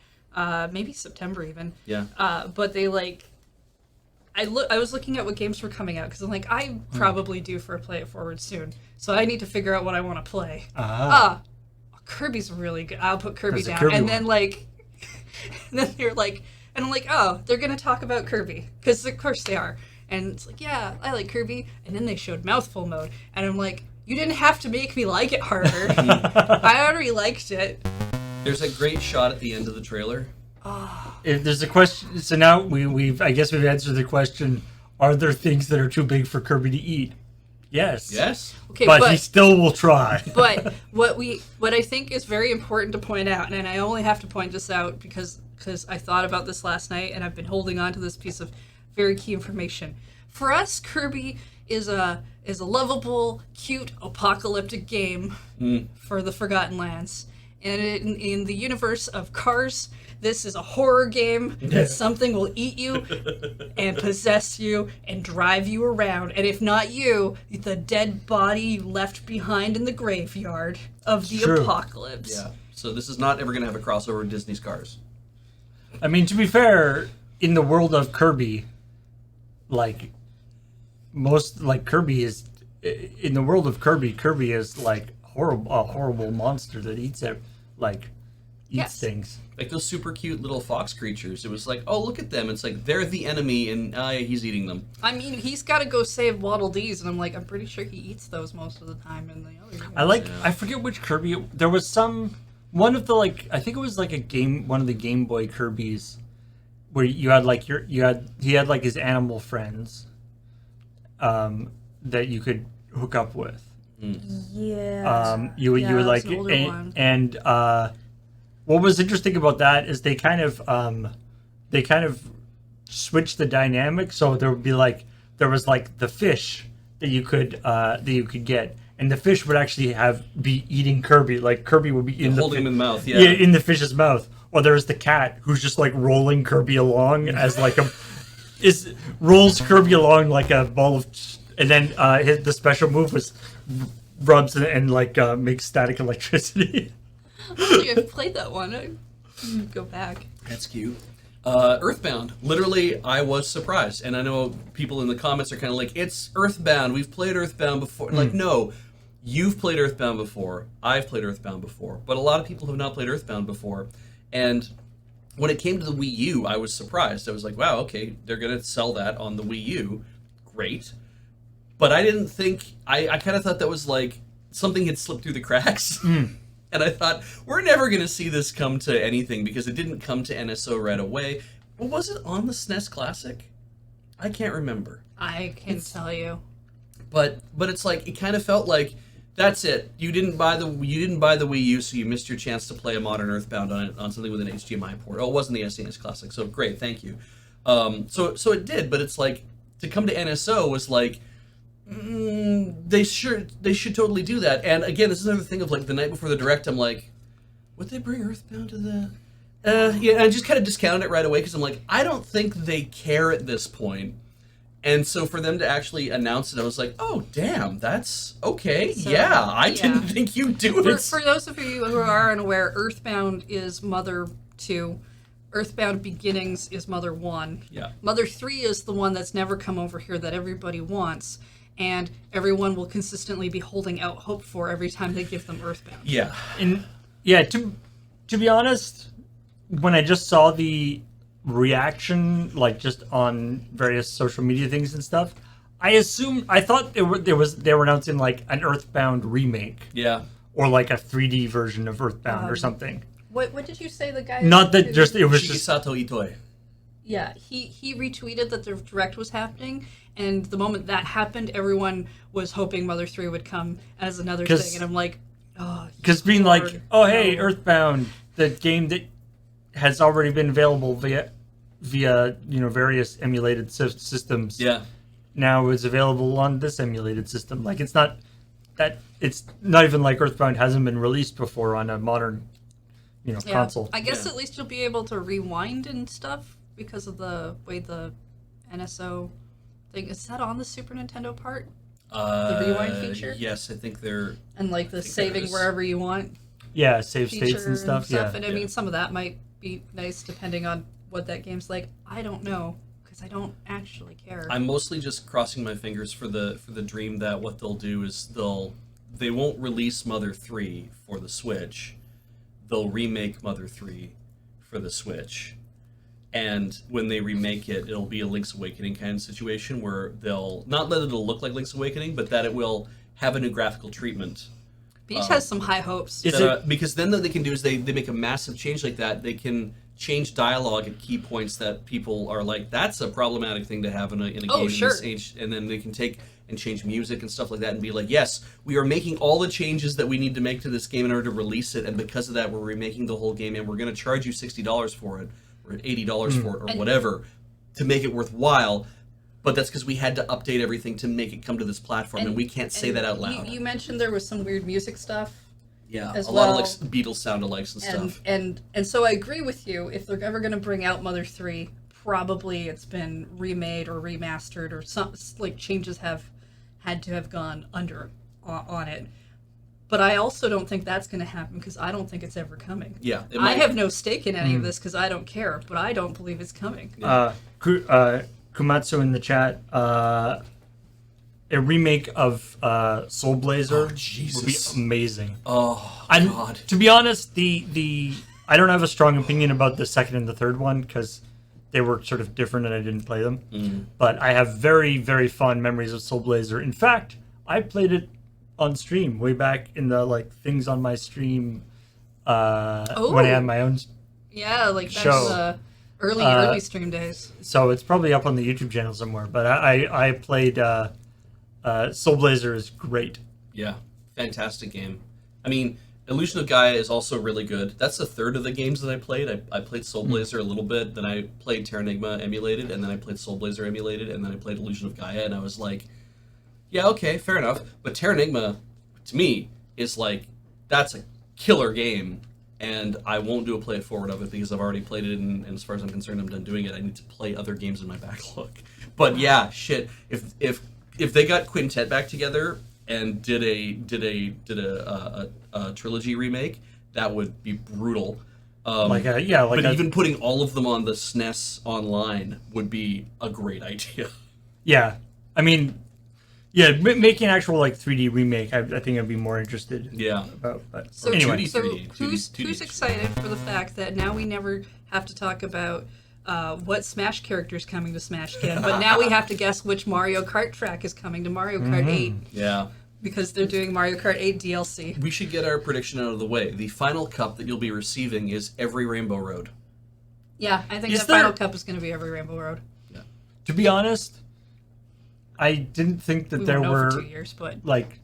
maybe September even. Yeah. But they like, I was looking at what games were coming out because I'm like, I'm probably due for a Play It Forward soon, so I need to figure out what I want to play. Kirby's really good. I'll put Kirby There's a down, Kirby and one. then like, and then they're like, and I'm like, oh, they're gonna talk about Kirby because of course they are. And it's like, yeah, I like Kirby. And then they showed Mouthful Mode. And I'm like, you didn't have to make me like it harder. I already liked it. There's a great shot at the end of the trailer. If there's a question, so now we've I guess we've answered the question: are there things that are too big for Kirby to eat? Yes. Yes. Okay, But he still will try. but what I think is very important to point out, and I only have to point this out because I thought about this last night and I've been holding on to this piece of very key information. For us, Kirby is a lovable, cute, apocalyptic game for the Forgotten Lands. And in the universe of Cars, this is a horror game that something will eat you and possess you and drive you around. And if not you, the dead body you left behind in the graveyard of the True. apocalypse. Yeah. So this is not ever going to have a crossover with Disney's Cars. I mean, to be fair, in the world of Kirby, like Kirby is in the world of Kirby is like a horrible monster that eats it. Like Yes. things. Like those super cute little fox creatures. It was like, oh, look at them. It's like they're the enemy, and he's eating them. I mean, he's got to go save Waddle Dees, and I'm like, I'm pretty sure he eats those most of the time in the other games. I forget which Kirby. There was one of the I think it was like one of the Game Boy Kirby's, where you had he had like his animal friends, that you could hook up with. Yeah. You would like it's an older one. and what was interesting about that is they kind of switched the dynamic, so there would be there was the fish that you could get, and the fish would actually be eating Kirby. Like Kirby would be Holding him in the mouth, yeah. in the fish's mouth. Or there's the cat who's just rolling Kirby along as rolls Kirby along like a ball of, and then the special move was rubs and makes static electricity. I've played that one. I go back. That's cute. Earthbound. Literally, I was surprised. And I know people in the comments are kind of like, it's Earthbound. We've played Earthbound before. Like, no. You've played Earthbound before. I've played Earthbound before. But a lot of people have not played Earthbound before. And when it came to the Wii U, I was surprised. I was like, wow, okay, they're going to sell that on the Wii U. Great. But I didn't think... I kind of thought that was something had slipped through the cracks. And I thought, we're never going to see this come to anything because it didn't come to NSO right away. But was it on the SNES Classic? I can't remember. I can tell you. But it's it kind of felt like, that's it. You didn't buy the Wii U, so you missed your chance to play a modern Earthbound on something with an HDMI port. Oh, it wasn't the SNES Classic, so great, thank you. So it did, but it's to come to NSO was they should totally do that. And again, this is another thing of the night before the direct, I'm like, would they bring Earthbound to the? Yeah, I just kind of discounted it right away because I'm like, I don't think they care at this point. And so for them to actually announce it, I was like, oh damn, that's okay. So, I didn't think you'd do it. For those of you who are unaware, Earthbound is Mother 2. Earthbound Beginnings is Mother 1. Yeah. Mother 3 is the one that's never come over here that everybody wants. And everyone will consistently be holding out hope for every time they give them Earthbound. Yeah. And yeah, to be honest, when I just saw the reaction, just on various social media things and stuff, I thought they were announcing an Earthbound remake. Yeah. Or a 3D version of Earthbound or something. What did you say the guy? Not that just it was just Shigesato Itoi. Yeah, he retweeted that the direct was happening, and the moment that happened, everyone was hoping Mother 3 would come as another thing, and I'm like, oh. Because being oh hey, Earthbound, the game that has already been available via various emulated systems. Yeah. Now is available on this emulated system. It's not even Earthbound hasn't been released before on a modern, console. I guess at least you'll be able to rewind and stuff because of the way the NSO thing is that on the Super Nintendo part. The rewind feature. Yes, I think they're and the saving wherever you want. Yeah, save states and stuff. Yeah, and I mean some of that might be nice depending on what that game's like. I don't know because I don't actually care. I'm mostly just crossing my fingers for the dream that what they'll do is they won't release Mother 3 for the Switch. They'll remake Mother 3 for the Switch. And when they remake it, it'll be a Link's Awakening kind of situation where they'll not let it look like Link's Awakening, but that it will have a new graphical treatment. Beach has some high hopes. Because then what they can do is they make a massive change like that. They can change dialogue at key points that people are like, that's a problematic thing to have in a game in this age. And then they can take and change music and stuff like that and be like, yes, we are making all the changes that we need to make to this game in order to release it. And because of that, we're remaking the whole game and we're going to charge you $60 for it. Or $80 for it, or whatever, to make it worthwhile. But that's because we had to update everything to make it come to this platform, and we can't say that out loud. You mentioned there was some weird music stuff. Yeah, as a well. lot of Beatles sound-alikes and stuff. And so I agree with you. If they're ever going to bring out Mother 3, probably it's been remade or remastered, or some changes have had to have gone on it. But I also don't think that's going to happen because I don't think it's ever coming. Yeah, I have no stake in any of this because I don't care, but I don't believe it's coming. Kumatsu in the chat, a remake of Soul Blazer would be amazing. Oh, God. To be honest, the I don't have a strong opinion about the second and the third one because they were sort of different and I didn't play them. But I have very, very fond memories of Soul Blazer. In fact, I played it on stream way back in the like things on my stream when I had my own. Yeah, like that's Show. early stream days. So it's probably up on the YouTube channel somewhere. But I played Soul Blazer is great. Yeah, fantastic game. I mean, Illusion of Gaia is also really good. That's a third of the games that I played. I played Soul Blazer a little bit, then I played Terranigma emulated, and then I played Soul Blazer emulated, and then I played Illusion of Gaia, and I was like, yeah, okay, fair enough. But Terranigma, to me, is like, that's a killer game, and I won't do a play it forward of it because I've already played it, and as far as I'm concerned, I'm done doing it. I need to play other games in my backlog. But yeah, shit, if they got Quintet back together and did a trilogy remake, that would be brutal. But even putting all of them on the SNES Online would be a great idea. Yeah, I mean, yeah, making an actual like 3D remake, I think I'd be more interested. Yeah. About, but So, anyway, 2D, so 3D, who's 2D. excited for the fact that now we never have to talk about what Smash character is coming to Smash again, but now we have to guess which Mario Kart track is coming to Mario Kart 8 Yeah. because they're doing Mario Kart 8 DLC. We should get our prediction out of the way. The final cup that you'll be receiving is every Rainbow Road. Yeah, I think Is the there- final cup is going to be every Rainbow Road. to be honest, I didn't think that We there won't know were for 2 years, but like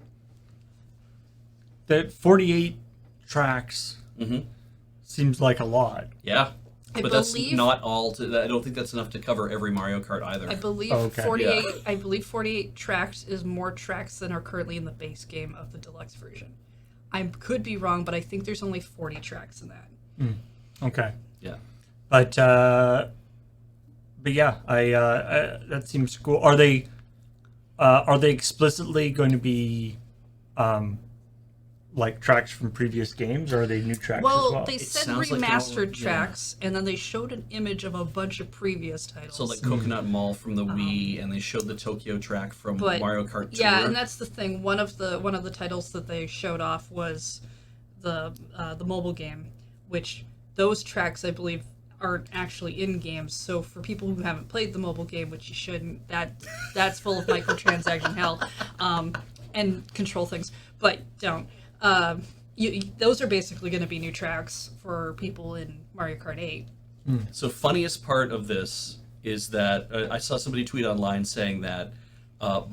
the 48 tracks Mm-hmm. seems like a lot. Yeah. I But that's believe- not all. I don't think that's enough to cover every Mario Kart either. I believe Oh, okay. 48. Yeah. I believe 48 tracks is more tracks than are currently in the base game of the deluxe version. I could be wrong, but I think there's only 40 tracks in that. Okay, Yeah. but yeah, I that seems cool. Are they explicitly going to be like tracks from previous games, or are they new tracks as Well, well? they It said sounds like they're all- remastered yeah. tracks, and then they showed an image of a bunch of previous titles. So like Coconut Mall from the Wii, and they showed the Tokyo track from But- Mario Kart Tour. yeah, and that's the thing. One of the titles that they showed off was the mobile game, which those tracks I believe aren't actually in games. So for people who haven't played the mobile game, which you shouldn't, that's full of microtransaction hell, and control things, but don't. Those are basically going to be new tracks for people in Mario Kart 8. So funniest part of this is that I saw somebody tweet online saying that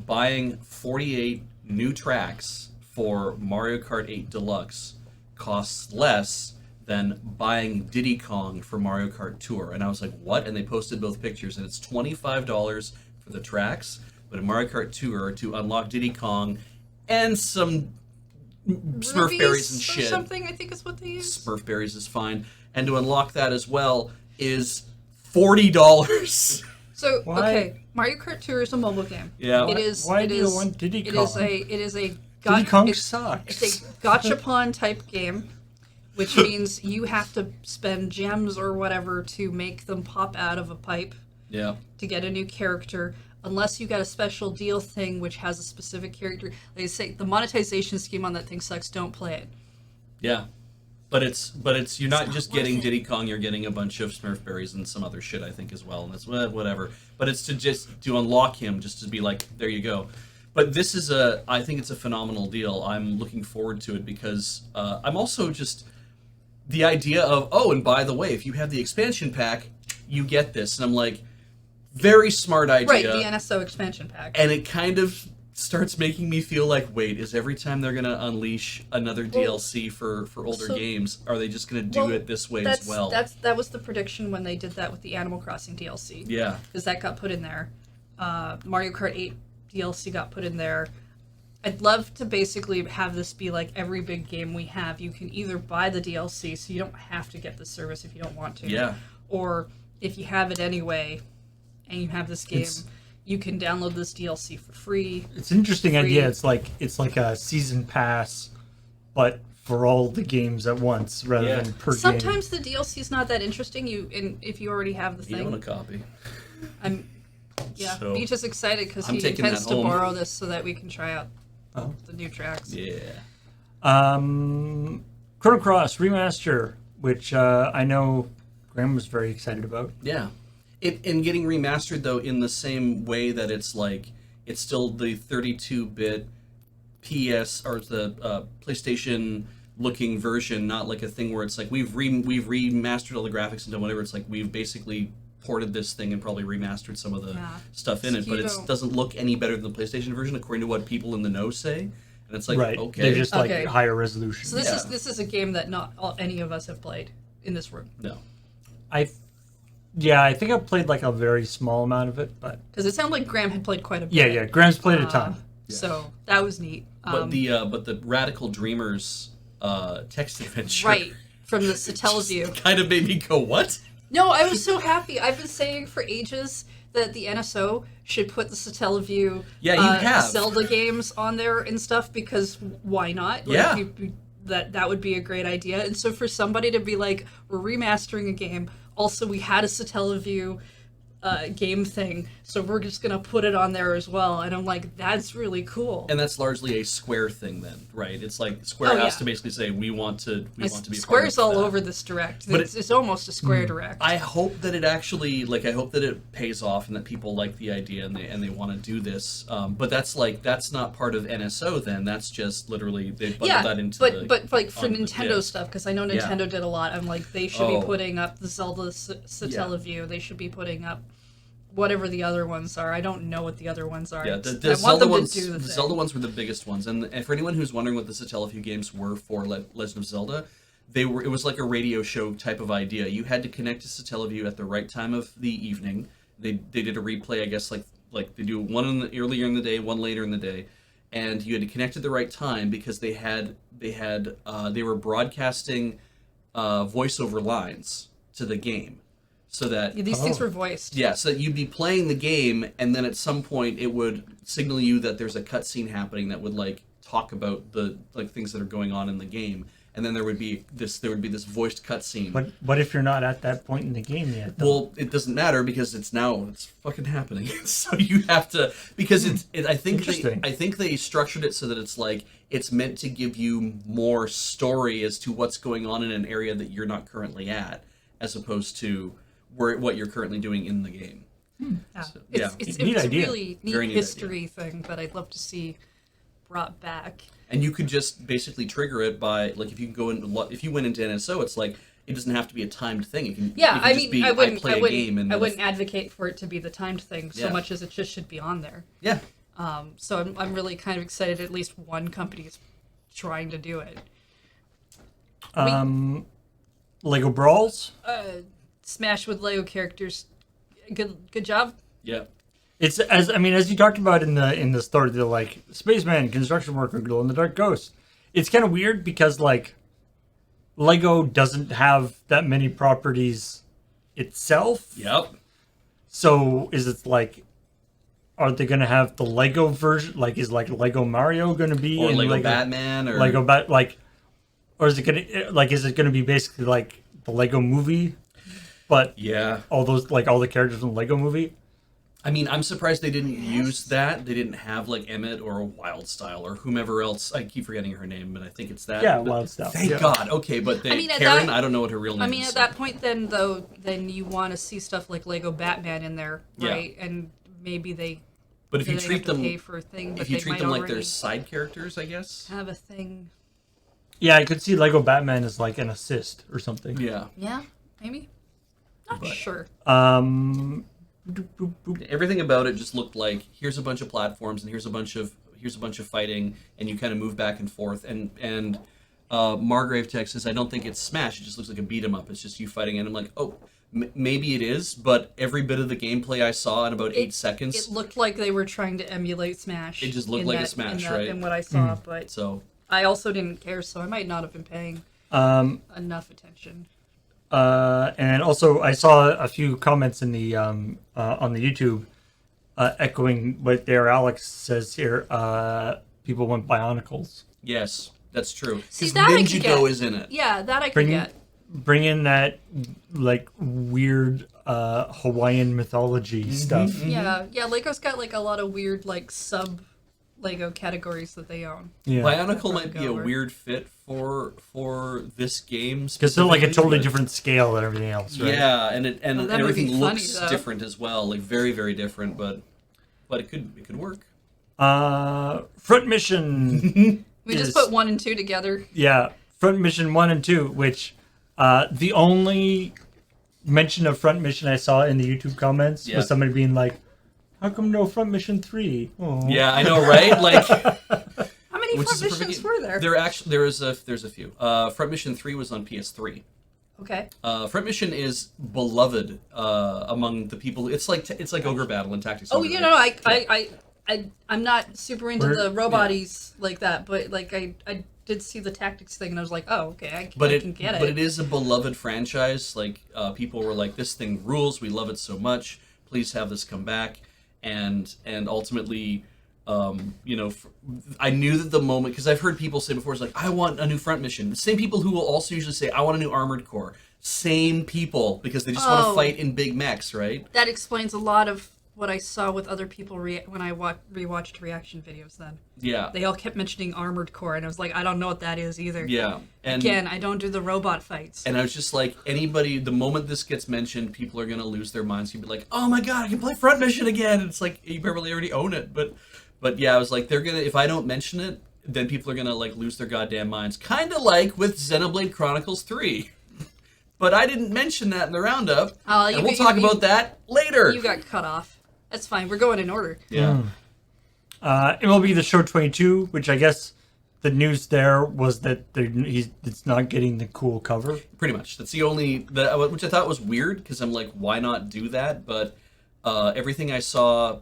buying 48 new tracks for Mario Kart 8 Deluxe costs less than buying Diddy Kong for Mario Kart Tour. And I was like, what? And they posted both pictures, and it's $25 for the tracks, but in Mario Kart Tour, to unlock Diddy Kong and some Smurf Rubies berries and or shit. something, I think is what they use. Smurf berries is fine, and to unlock that as well is $40. So Why- okay, Mario Kart Tour is a mobile game. Yeah. It is. Why it do you is- want Diddy It is Kong? a Diddy Kong it's sucks. a gachapon type game, which means you have to spend gems or whatever to make them pop out of a pipe Yeah. to get a new character. Unless you got a special deal thing which has a specific character. They say the monetization scheme on that thing sucks. Don't play it. Yeah. But it's you're not not just worth getting it. Diddy Kong, you're getting a bunch of Smurf berries and some other shit, I think, as well. And it's whatever. But it's to unlock him, just to be like, there you go. But this is I think it's a phenomenal deal. I'm looking forward to it because I'm also just the idea of, oh, and by the way, if you have the expansion pack, you get this. And I'm like, very smart idea. Right, the NSO expansion pack. And it kind of starts making me feel like, wait, is every time they're going to unleash another DLC for older so- games, are they just going to do Well, it this way as well? That was the prediction when they did that with the Animal Crossing DLC. Yeah. Because that got put in there. Mario Kart 8 DLC got put in there. I'd love to basically have this be like every big game we have. You can either buy the DLC, so you don't have to get the service if you don't want to. Yeah. Or if you have it anyway, and you have this game, It's- you can download this DLC for free. It's an interesting Free. idea. It's like a season pass, but for all the games at once rather Yeah. than per game. Sometimes the DLC is not that interesting. If you already have the You thing. own a copy. I'm yeah, So, Beach is excited because I'm he taking intends that to home. borrow this so that we can try out Oh. the new tracks. Yeah. Chrono Cross remaster which I know Graham was very excited about. Yeah. And getting remastered, though, in the same way that it's like, it's still the 32-bit PS or the PlayStation looking version, not like a thing where it's like we've remastered all the graphics and done whatever. It's like we've basically ported this thing and probably remastered some of the stuff in it, but it doesn't look any better than the PlayStation version according to what people in the know say. And it's like, Right. okay. They're just like higher resolution. So this is a game that not any of us have played in this room. No. I think I've played like a very small amount of it, but Because it sounded like Graham had played quite a bit. yeah, Graham's played a ton. So that was neat. But the Radical Dreamers text adventure Right, from the Satellaview. kind of made me go, what? No, I was so happy. I've been saying for ages that the NSO should put the Satellaview Zelda games on there and stuff, because why not? Yeah. That would be a great idea. And so for somebody to be like, we're remastering a game, also we had a Satellaview game thing, so we're just gonna put it on there as well. And I'm like, that's really cool. And that's largely a Square thing then, right? It's like Square has to basically say, we want to be Square's part of all that. over this direct. But It's almost a Square direct. I hope that it actually, I hope that it pays off and that people like the idea and they want to do this. But that's not part of NSO then. That's just literally, they bundle that into but like for on the Nintendo disc. stuff, because I know Nintendo did a lot. I'm like, they should be putting up the Zelda Satellaview. They should be putting up whatever the other ones are. I don't know what the other ones are. Yeah, I the want Zelda them ones. to do the The thing. Zelda ones were the biggest ones, and for anyone who's wondering what the Satellaview games were for Legend of Zelda, it was like a radio show type of idea. You had to connect to Satellaview at the right time of the evening. They did a replay, I guess, like they do one earlier in the day, one later in the day, and you had to connect at the right time because they were broadcasting voiceover lines to the game. So that These things were voiced. yeah, so that you'd be playing the game, and then at some point it would signal you that there's a cutscene happening that would talk about the things that are going on in the game, and then there would be this voiced cutscene. But what if you're not at that point in the game yet? Though? Well, it doesn't matter because it's fucking happening. So you have to, because I think they structured it so that it's meant to give you more story as to what's going on in an area that you're not currently at, as opposed to what you're currently doing in the game. Yeah. So, It's Neat a idea. really neat Very neat history thing that I'd love to see brought back. And you could just basically trigger it by if you can go in, if you went into NSO, it's like it doesn't have to be a timed thing. It can Yeah, it can I just mean, be, I wouldn't, play a game and I then wouldn't advocate for it to be the timed thing so Yeah. much as it just should be on there. yeah. So I'm really kind of excited. At least one company is trying to do it. Lego Brawls. Smash with Lego characters. Good job. Yeah. It's as you talked about in the story, they're like spaceman, construction worker, glow in the dark ghost. It's kind of weird because Lego doesn't have that many properties itself. Yep. So is it are they gonna have the Lego version? Is Lego Mario gonna be Or in Lego Batman or Lego or is it gonna be basically like the Lego movie, but yeah. all the characters in the Lego movie? I mean, I'm surprised they didn't use that. They didn't have Emmett or Wildstyle or whomever else. I keep forgetting her name, but I think it's that. Yeah, But Wildstyle. Thank yeah. God. Okay, but I mean, at Karen, that- I don't know what her real name I is. mean, at that point, then you want to see stuff like Lego Batman in there, Yeah. right? And maybe they. But if you they treat have to them, pay for a thing, but if you they treat might them like already they're side characters, I guess. have a thing. Yeah, I could see Lego Batman as an assist or something. Yeah. Yeah, maybe. Not sure. Boop, boop, boop. Everything about it just looked like here's a bunch of platforms and here's a bunch of fighting, and you kind of move back and forth. And Margrave Tech says, I don't think it's Smash. It just looks like a beat 'em up. It's just you fighting, and I'm like, oh, maybe it is. But every bit of the gameplay I saw in about 8 seconds, It looked like they were trying to emulate Smash. It just looked in like a that- Smash, in that- right? In what I saw, but so I also didn't care, so I might not have been paying Um, enough attention. and also I saw a few comments in the on the YouTube echoing what there Alex says here. People want Bionicles. yes, that's true. See, 'Cause that I could Ninjago get. is in it. Yeah, that I could Bring get. bring in that weird Hawaiian mythology stuff. Yeah, Lego's got a lot of weird sub Lego categories that they own. Yeah. Bionicle might be a Over. weird fit for this game Because they're like a totally specifically, different scale than everything else, but- right? Yeah, and it and Oh, that would be everything funny, looks though. different as well, like very very different, but it could work. Front Mission. We just is- put 1 and 2 together. Yeah, Front Mission 1 and 2, which the only mention of Front Mission I saw in the YouTube comments Yeah. was somebody being like, how come no Front Mission 3? Oh. Yeah, I know, right? Like, How many which front is a perfect missions game. were there? There's a few. Front Mission 3 was on PS3. Okay. Front Mission is beloved among the people. It's like Ogre Battle and Tactics. Oh, Ogre, you right? know, I'm not super into Where- the roboties like that, but like I did see the tactics thing and I was like, oh, okay, I can get it. But it is a beloved franchise. Like people were like, this thing rules. We love it so much. Please have this come back. And ultimately, I knew that the moment, because I've heard people say before, it's like, I want a new Front Mission. The same people who will also usually say, I want a new Armored Core. Same people, because they just want Oh. to fight in big mechs, right? That explains a lot of what I saw with other people when I rewatched reaction videos. Then Yeah. they all kept mentioning Armored Core, and I was like, I don't know what that is either. Yeah. And Again, I don't do the robot fights. And I was just like, the moment this gets mentioned, people are going to lose their minds. You'd be like, oh my god, I can play Front Mission again. And it's like, you probably already own it. But yeah, I was like, if I don't mention it, then people are going to like lose their goddamn minds. Kind of like with Xenoblade Chronicles 3. But I didn't mention that in the roundup. You And we'll got- talk you- about that later. You got cut off. That's fine. We're going in order. Yeah. MLB The Show 22, which I guess the news there was that it's not getting the cool cover. Pretty much. That's the only which I thought was weird because I'm like, why not do that? But everything I saw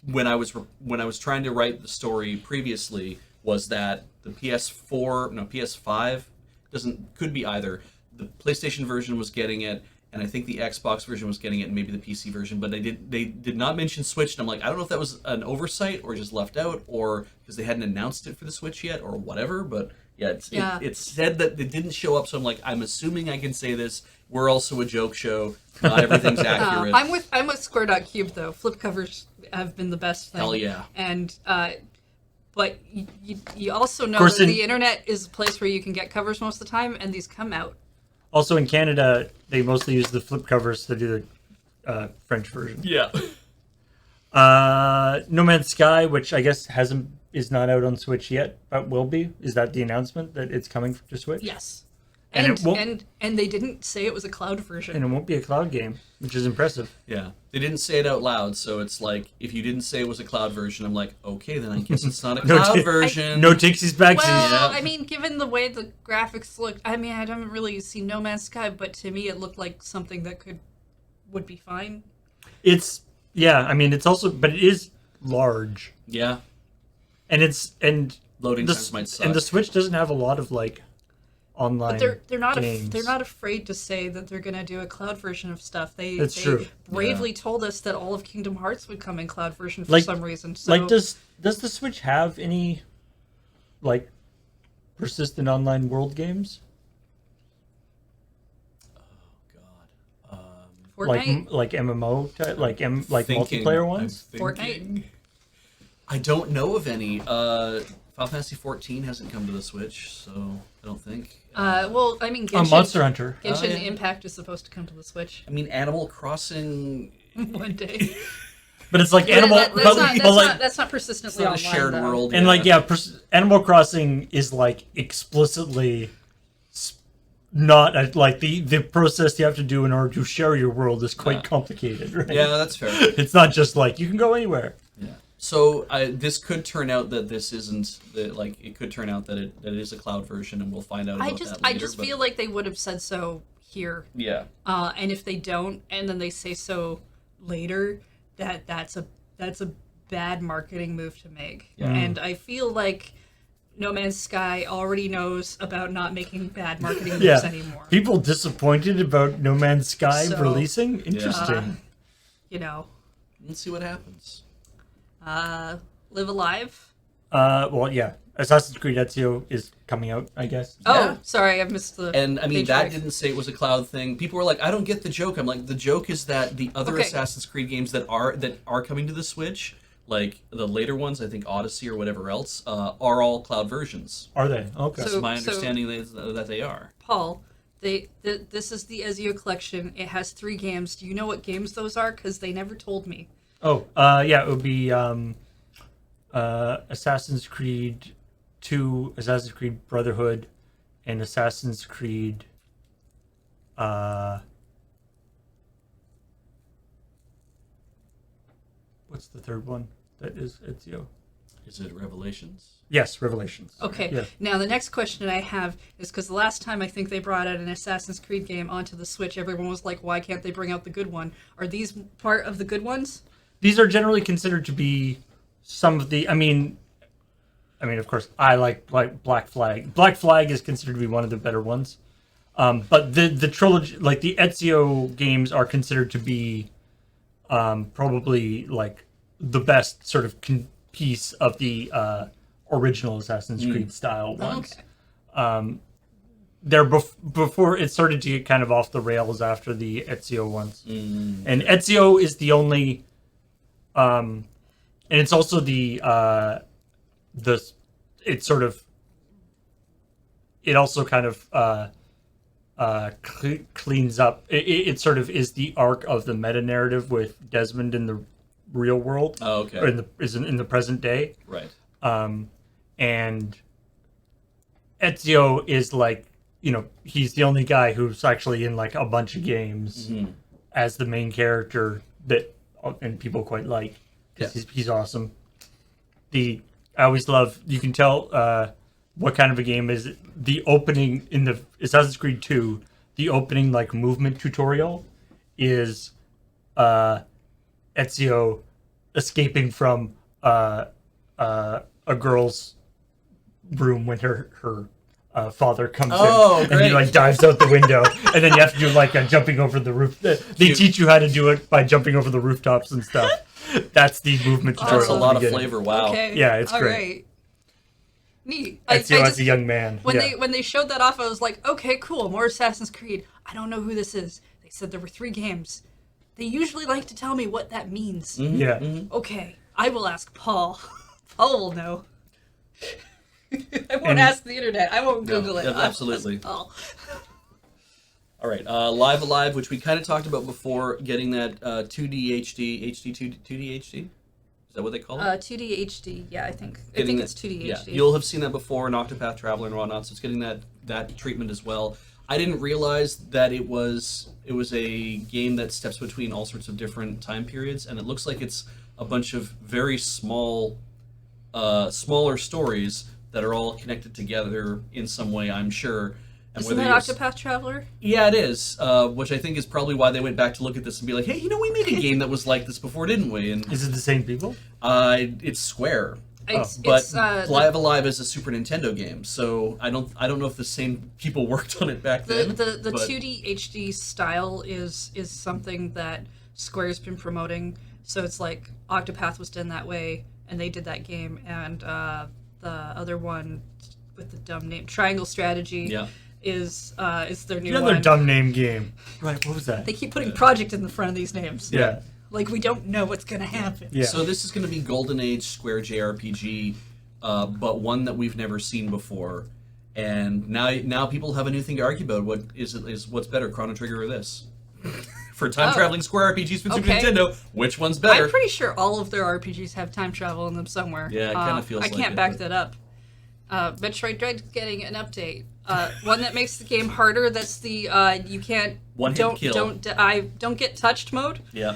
when I was trying to write the story previously was that the PS5 could be either. The PlayStation version was getting it, and I think the Xbox version was getting it, and maybe the PC version. But they did not mention Switch, and I'm like, I don't know if that was an oversight or just left out, or because they hadn't announced it for the Switch yet, or whatever. But yeah, it said that it didn't show up, so I'm like, I'm assuming I can say this. We're also a joke show. Not everything's accurate. I'm with Square.cube though. Flip covers have been the best thing. Hell yeah. And but you also know course, that in- the internet is a place where you can get covers most of the time, and these come out. Also in Canada, they mostly use the flip covers to do the French version. Yeah. No Man's Sky, which I guess is not out on Switch yet, but will be. Is that the announcement that it's coming to Switch? Yes. And And it won't- and they didn't say it was a cloud version. And it won't be a cloud game, which is impressive. Yeah. They didn't say it out loud, so it's like, if you didn't say it was a cloud version, I'm like, okay, then I guess it's not a No cloud ta- version. No takesies backsies. Well, Yeah. I mean, given the way the graphics looked, I mean, I haven't really seen No Man's Sky, but to me, it looked like something that would be fine. It's it's also, but it is large, Yeah. and Loading the, times might suck. and the Switch doesn't have a lot of like online. But they're not games. they're not afraid to say that they're gonna do a cloud version of stuff. They True. bravely told us that all of Kingdom Hearts would come in cloud version for Like- some reason. So Like, does the Switch have any like persistent online world games? God. Fortnite? Like MMO type, like Thinking- multiplayer I'm ones? thinking. I don't know of any. Final Fantasy 14 hasn't come to the Switch, so I don't think. Well, I mean, Monster Hunter. Genshin yeah. Impact is supposed to come to the Switch I mean, Animal Crossing. one day. But it's like But Animal, that's, but, not, but like, that's not It's persistently not a online, shared though. world. and like, Animal Crossing is like explicitly not like the process you have to do in order to share your world is quite complicated, right? Yeah, that's fair. It's not just like you can go anywhere. Yeah. So this could turn out that this isn't it could turn out that it is a cloud version, and we'll find out. I About just that later, I just but- feel like they would have said so here. Yeah. And if they don't, and then they say so later, that's a bad marketing move to make. Yeah. And I feel like No Man's Sky already knows about not making bad marketing moves Yeah. anymore. People disappointed about No Man's Sky So, releasing? Interesting. You know, Let's see what happens. Live Alive. Well, yeah. Assassin's Creed Ezio is coming out, I guess. Oh, Yeah. sorry, I missed the. And I mean, page that break. didn't say it was a cloud thing. People were like, "I don't get the joke." I'm like, the joke is that the other Okay. Assassin's Creed games that are coming to the Switch like the later ones, I think Odyssey or whatever else, are all cloud versions. Are they? Okay. That's So- my understanding that they are. Paul, this is the Ezio collection. It has 3 games. Do you know what games those are? Because they never told me. Oh, yeah, it would be Assassin's Creed 2, Assassin's Creed Brotherhood, and Assassin's Creed. What's the third one? That is Ezio. Is it Revelations? Yes, Revelations. Okay. Yeah. Now the next question I have is because the last time I think they brought out an Assassin's Creed game onto the Switch, everyone was like, "Why can't they bring out the good one?" Are these part of the good ones? These are generally considered to be some of the. I mean, of course, I like Black Flag. Black Flag is considered to be one of the better ones. But the trilogy, like the Ezio games, are considered to be probably like the best sort of piece of the original Assassin's Creed style ones. Okay. They're before it started to get kind of off the rails after the Ezio ones. And Ezio is the only, and it's also it sort of, it also kind of cleans up. It sort of is the arc of the meta narrative with Desmond in the real world. Oh, okay. Or in the present day. Right. And Ezio is like, he's the only guy who's actually in like a bunch of games as the main character and people quite like. 'Cause he's awesome. I always love, you can tell what kind of a game is it. The opening in the Assassin's Creed 2, the opening like movement tutorial is Ezio escaping from a girl's room when her father comes in, and he great. like dives out the window, and then you have to do like jumping over the roof. They teach you how to do it by jumping over the rooftops and stuff. That's the movement tutorial. That's a at the lot of beginning. flavor. Wow. Okay. Yeah, it's All great. right. Neat. Ezio as a young man. When yeah. they showed that off, I was like, okay, cool, more Assassin's Creed. I don't know who this is. They said there were 3 games. They usually like to tell me what that means. Yeah. Okay, I will ask Paul. Paul will know. I won't And- ask the internet. I won't Google it. yeah, I'll absolutely. ask Paul. All right. Live Alive, which we kind of talked about before, getting that 2D HD, 2D HD? Is that what they call it? 2D HD. Yeah, I think Getting it's 2D yeah, HD. you'll have seen that before in Octopath Traveler and whatnot, so it's getting that treatment as well. I didn't realize that it was a game that steps between all sorts of different time periods, and it looks like it's a bunch of very smaller stories that are all connected together in some way, I'm sure. And Isn't whether that you're- Octopath Traveler? Yeah, it is, which I think is probably why they went back to look at this and be like, hey, we made a game that was like this before, didn't we? And Is it the same people? it's Square. But Live Alive is a Super Nintendo game, so I don't know if the same people worked on it back then. The but- 2D HD style is something that Square's been promoting. So it's like Octopath was done that way, and they did that game, and the other one with the dumb name, Triangle Strategy, Yeah. is their new Another one. dumb name game. Right, what was that? They keep putting project in the front of these names. Yeah. Like we don't know what's gonna happen. Yeah. So this is going to be Golden Age Square JRPG, but one that we've never seen before. And now people have a new thing to argue about. What's better, Chrono Trigger or this? For time traveling Square RPGs from Super Okay. Nintendo, which one's better? I'm pretty sure all of their RPGs have time travel in them somewhere. Yeah, it kinda feels I like can't it, back but- that up. Metroid Dread's getting an update. One that makes the game harder. That's the you can't One-hit kill. don't get touched mode. Yeah.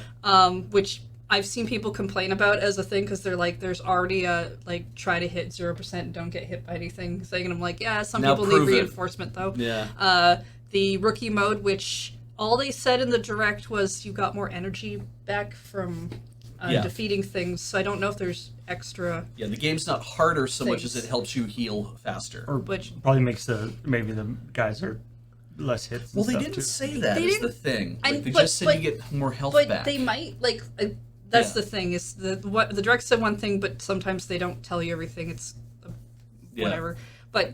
Which I've seen people complain about as a thing because they're like, there's already a like try to hit 0% and don't get hit by anything thing, and I'm like, yeah, some Now people need prove it. reinforcement though. Yeah. The rookie mode, which all they said in the direct was you got more energy back from Yeah. defeating things. So I don't know if there's extra. Yeah, the game's not harder so much as Things. it helps you heal faster. Or Which probably makes maybe the guys are less hits. Well, and they stuff, didn't too. say that. They Is the didn't- thing. I- Like, they but- just said but- you get more health but back. they might like. That's Yeah. the thing is the direct said one thing, but sometimes they don't tell you everything. It's Yeah. whatever. But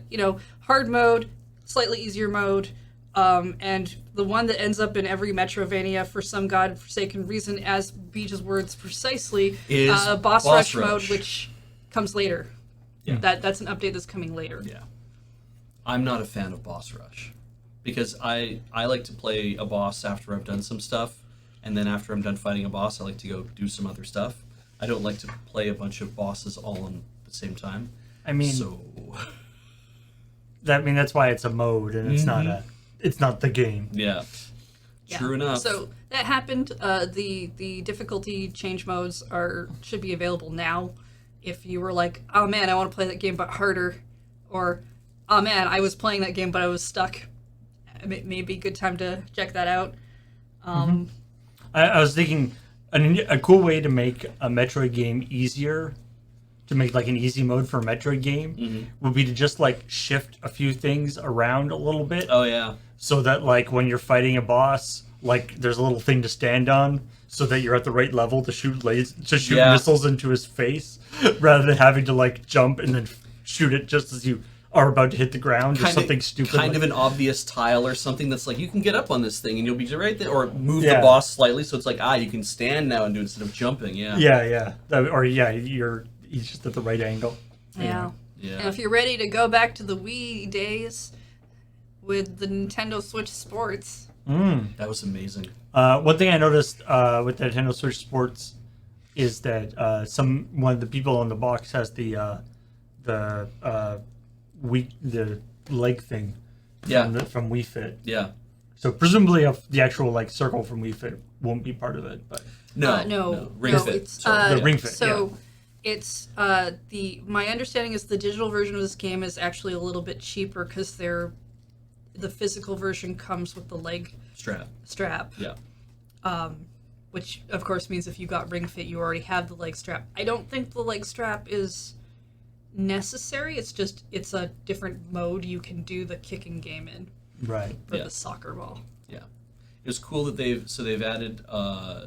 hard mode, slightly easier mode. And the one that ends up in every Metrovania for some godforsaken reason, as Beach's words precisely, Is boss rush mode, Rush. which comes later. Yeah. That's an update that's coming later. Yeah. I'm not a fan of boss rush because I like to play a boss after I've done some stuff, and then after I'm done fighting a boss, I like to go do some other stuff. I don't like to play a bunch of bosses all at the same time. I mean, So that's why it's a mode and it's not the game. yeah. True enough. So that happened. The difficulty change modes should be available now. If you were like, oh man, I want to play that game but harder, or oh man, I was playing that game but I was stuck, maybe a good time to check that out. I was thinking a cool way to make a Metroid game easier, to make like an easy mode for a Metroid game, would be to just like shift a few things around a little bit. Oh yeah. So that like when you're fighting a boss, like there's a little thing to stand on, so that you're at the right level to shoot Yeah. missiles into his face, rather than having to like jump and then shoot it just as you are about to hit the ground or something stupid. Kind of an obvious tile or something that's like you can get up on this thing and you'll be right there, or move the boss slightly so it's like you can stand now and do it instead of jumping. Yeah. He's just at the right angle. Yeah. Yeah. And if you're ready to go back to the Wii days with the Nintendo Switch Sports, That was amazing. One thing I noticed with the Nintendo Switch Sports is that one of the people on the box has the leg thing from Wii Fit. Yeah. So presumably the actual like circle from Wii Fit won't be part of it, but no, Ring Fit. It's, the Ring Fit. So it's my understanding is the digital version of this game is actually a little bit cheaper because the physical version comes with the leg strap. Yeah. Which of course means if you got Ring Fit, you already have the leg strap. I don't think the leg strap is necessary. It's a different mode you can do the kicking game in. Right. For the soccer ball. Yeah. It was cool that they've added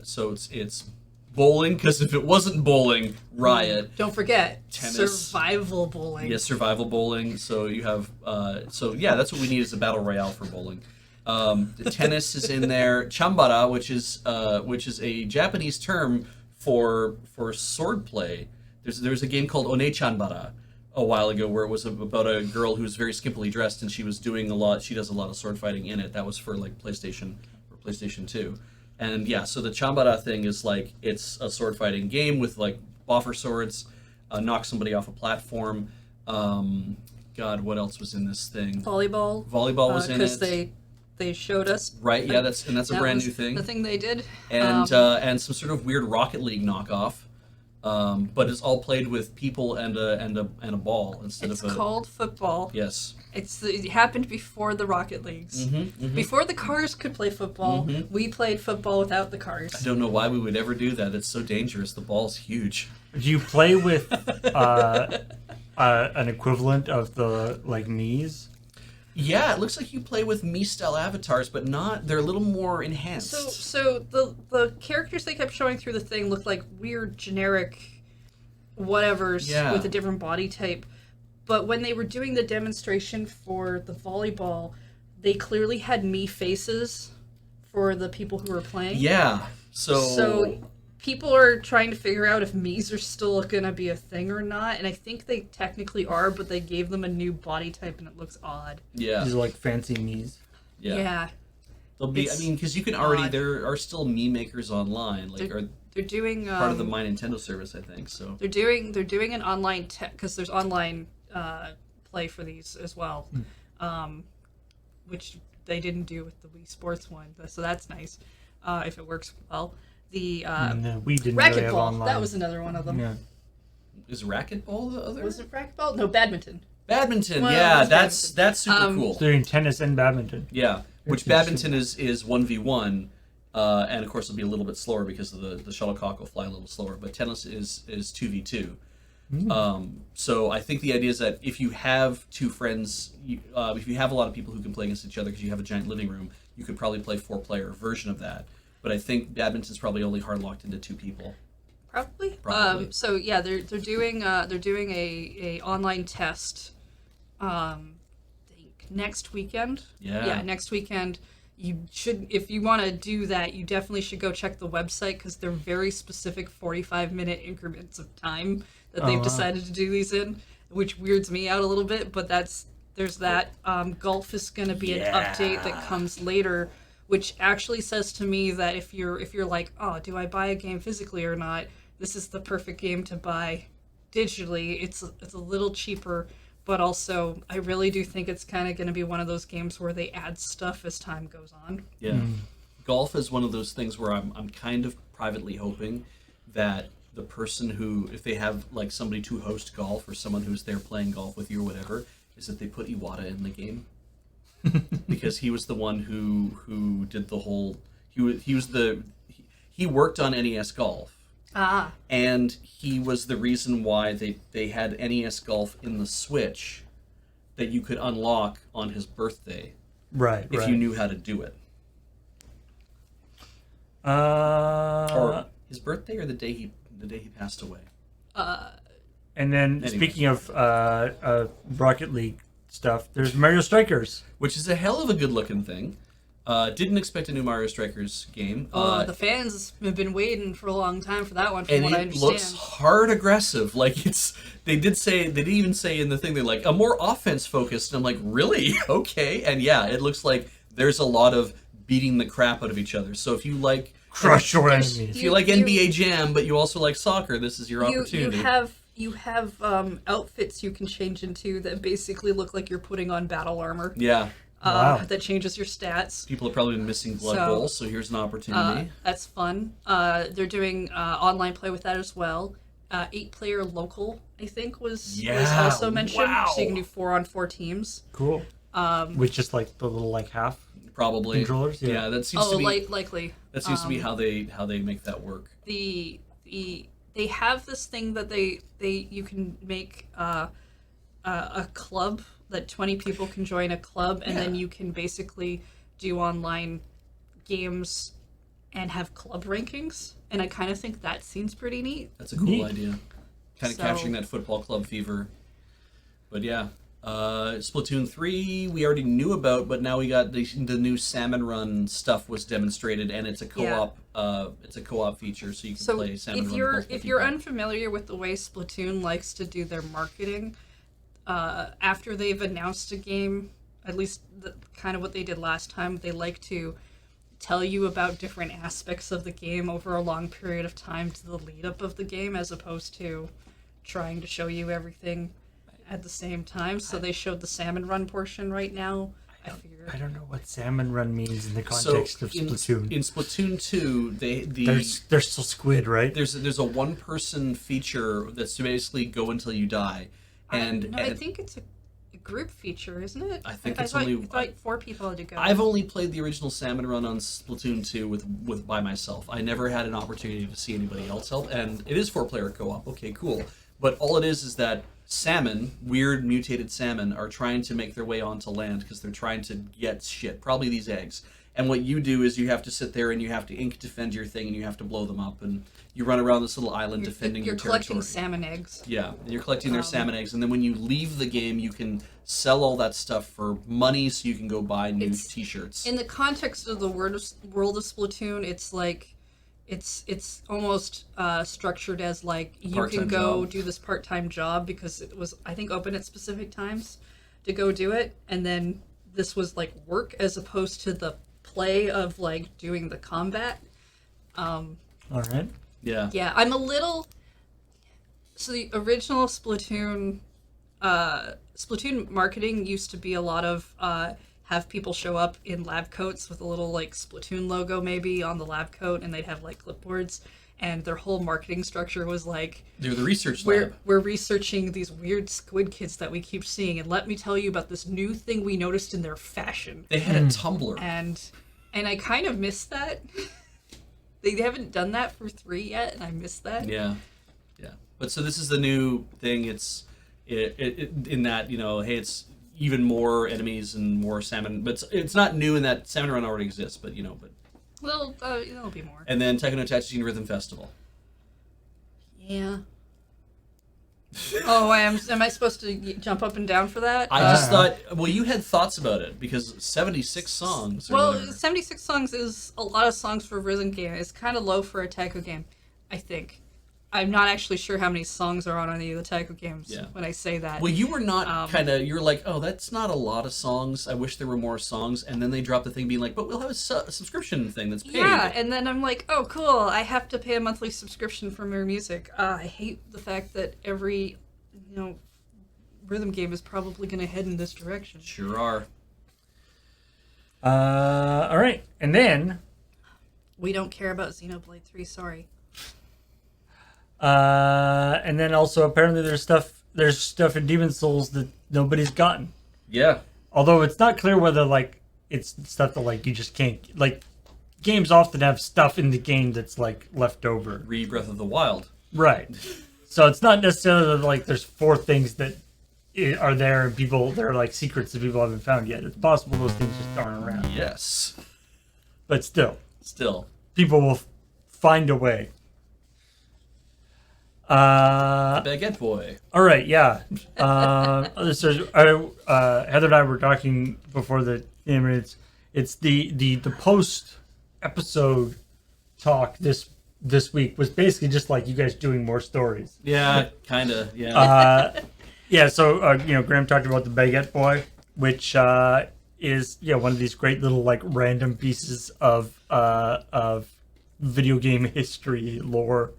so it's bowling, because if it wasn't bowling, riot. Don't forget Tennis. survival bowling. Yeah, survival bowling. So you have that's what we need is a battle royale for bowling. The tennis is in there. Chambara, which is a Japanese term for sword play. There's a game called One Chanbara a while ago where it was about a girl who was very skimpily dressed and she was doing she does a lot of sword fighting in it. That was for like PlayStation or PlayStation 2. And yeah, so the Chambara thing is like it's a sword fighting game with like boffer swords, knock somebody off a platform. God, what else was in this thing? Volleyball. Volleyball was in it. Because they showed us. Right, yeah, that's a brand new thing. The thing they did. And some sort of weird Rocket League knockoff. But it's all played with people and a ball instead it's of a... called football. Yes. It happened before the Rocket Leagues. Before the cars could play football, we played football without the cars. I don't know why we would ever do that. It's so dangerous. The ball's huge. Do you play with an equivalent of the like Mii's? Yeah, it looks like you play with Mii-style avatars, but they're a little more enhanced. So the characters they kept showing through the thing looked like weird generic whatevers with a different body type. But when they were doing the demonstration for the volleyball, they clearly had Mii faces for the people who were playing. Yeah. So people are trying to figure out if Mii's are still going to be a thing or not, and I think they technically are, but they gave them a new body type and it looks odd. Yeah. These are like fancy Mii's. Yeah. They'll be. Because you can already. There are still Mii makers online. Like they're doing part of the My Nintendo service, I think. So they're doing an online because there's online play for these as well, which they didn't do with the Wii Sports one. So that's nice if it works well. The no, we didn't really have racquetball, online. that was another one of them. Yeah. is racquetball the other? Was it racquetball? No, badminton. Badminton. Well, yeah, it's that's super cool. So they're doing tennis and badminton. Yeah, which badminton is 1v1, and of course it'll be a little bit slower because of the shuttlecock will fly a little slower. But tennis is 2v2. So I think the idea is that if you have two friends, if you have a lot of people who can play against each other because you have a giant living room, you could probably play 4-player version of that. But I think badminton's probably only hard locked into 2 people. Probably. Probably. So yeah, they're doing a online test. I think next weekend. Yeah. Next weekend. You should, if you want to do that, you definitely should go check the website because they're very specific 45-minute increments of time that they've wow. decided to do these in, which weirds me out a little bit. But there's that. Golf is going to be an update that comes later, which actually says to me that if you're like, oh, do I buy a game physically or not? This is the perfect game to buy digitally. It's a little cheaper. But also, I really do think it's kind of going to be one of those games where they add stuff as time goes on. Yeah. Golf is one of those things where I'm kind of privately hoping that the person who, if they have like somebody to host golf or someone who's there playing golf with you or whatever, is that they put Iwata in the game. Because he was the one who did the whole, he worked on NES Golf. Ah. And he was the reason why they had NES Golf in the Switch that you could unlock on his birthday Right. if you knew how to do it. Uh, Or his birthday or the day he passed away. and then Anyway. speaking of Rocket League stuff, there's Mario Strikers. Which is a hell of a good looking thing. Didn't expect a new Mario Strikers game. The fans have been waiting for a long time for that one, from And what I it understand. looks hard aggressive. Like they did even say in the thing, they're like, a more offense focused. And I'm like, really? Okay. And yeah, it looks like there's a lot of beating the crap out of each other. So if you like Crush your there's- enemies. if you like NBA Jam, but you also like soccer, this is your You opportunity. have outfits you can change into that basically look like you're putting on battle armor. Yeah. Wow. That changes your stats. People have probably been missing Blood So, Bowl, so here's an opportunity. That's fun. They're doing online play with that as well. 8-player local, I think, was Yeah, also mentioned. wow. So you can do 4-on-4 teams. Cool. With just like the little like half. Probably. Controllers, yeah. Yeah, that seems to be Likely. that seems to be how they make that work. They have this thing that you can make a club that 20 people can join a club, and then Yeah. you can basically do online games and have club rankings. And I kind of think that seems pretty neat. That's a cool Neat. idea. Kind of So- capturing that football club fever. But yeah, Splatoon 3 we already knew about, but now we got the new Salmon Run stuff was demonstrated, and it's a co-op. It's a co-op feature, so you can So play Salmon if Run. you're with multiple if you're people. unfamiliar with the way Splatoon likes to do their marketing, after they've announced a game, at least kind of what they did last time, they like to tell you about different aspects of the game over a long period of time to the lead up of the game, as opposed to trying to show you everything at the same time. So they showed the Salmon Run portion right now. I figured. I don't know what Salmon Run means in the So context of in Splatoon. Splatoon 2, There's still squid, right? there's a one person feature that's to basically go until you die, and I think it's a group feature, isn't it? I think it's thought, only- I thought 4 people had to go. I've only played the original Salmon Run on Splatoon 2 with by myself. I never had an opportunity to see anybody else help, and it is 4-player co-op. Okay, cool. But all it is that salmon, weird mutated salmon, are trying to make their way onto land because they're trying to get shit, probably these eggs. And what you do is you have to sit there and you have to ink defend your thing and you have to blow them up, and you run around this little island defending You're your collecting territory. salmon eggs. Yeah, and you're collecting their salmon eggs, and then when you leave the game, you can sell all that stuff for money, so you can go buy new It's- T-shirts. In the context of the world of Splatoon, it's like it's almost structured as like you Part-time can go job. do this part-time job because it was, I think, open at specific times to go do it, and then this was like work as opposed to the play of like doing the combat. All right. Yeah. Yeah, I'm a little. So the original Splatoon marketing used to be a lot of have people show up in lab coats with a little like Splatoon logo maybe on the lab coat, and they'd have like clipboards, and their whole marketing structure was like, They're the research we're lab. we're researching these weird squid kids that we keep seeing, and let me tell you about this new thing we noticed in their fashion. They had a Tumblr. And I kind of miss that. They haven't done that for 3 yet, and I miss that. Yeah, yeah. But so this is the new thing. It's in that, you know, hey, it's even more enemies and more salmon. But it's not new in that Salmon Run already exists. But you know, but Well, there'll be more. and then Tekken no Tatsujin Rhythm Festival. Yeah. Oh, am I supposed to jump up and down for that? I just thought, well, you had thoughts about it because 76 songs. Or Well, whatever. 76 songs is a lot of songs for a rhythm game. It's kind of low for a taiko game, I think. I'm not actually sure how many songs are on any of the taiko games when I say that. Well, you were not you were like, oh, that's not a lot of songs. I wish there were more songs. And then they dropped the thing being like, but we'll have a subscription thing that's paid. Yeah, and then I'm like, oh, cool. I have to pay a monthly subscription for more music. I hate the fact that every, rhythm game is probably going to head in this direction. Sure are. All right, and then We don't care about Xenoblade 3, sorry. and then also apparently there's stuff in Demon Souls that nobody's gotten. Yeah. Although it's not clear whether like it's stuff that like you just can't like. Games often have stuff in the game that's like left over. Re Breath of the Wild. Right. So it's not necessarily like there's 4 things that are there and they're like secrets that people haven't found yet. It's possible those things just aren't around. Yes. But still, Still. people will find a way. Baguette Boy. All right, yeah. Heather and I were talking before the it's the post episode talk this week was basically just like you guys doing more stories. Yeah, kind of. Yeah. Yeah, so Graham talked about the Baguette Boy, which is one of these great little like random pieces of video game history lore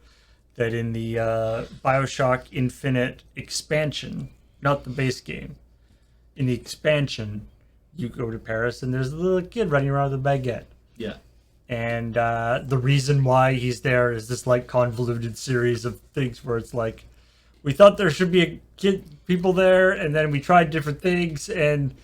that in the BioShock Infinite expansion, not the base game, in the expansion, you go to Paris and there's a little kid running around with a baguette. Yeah. And the reason why he's there is this like convoluted series of things where it's like, we thought there should be people there, and then we tried different things, and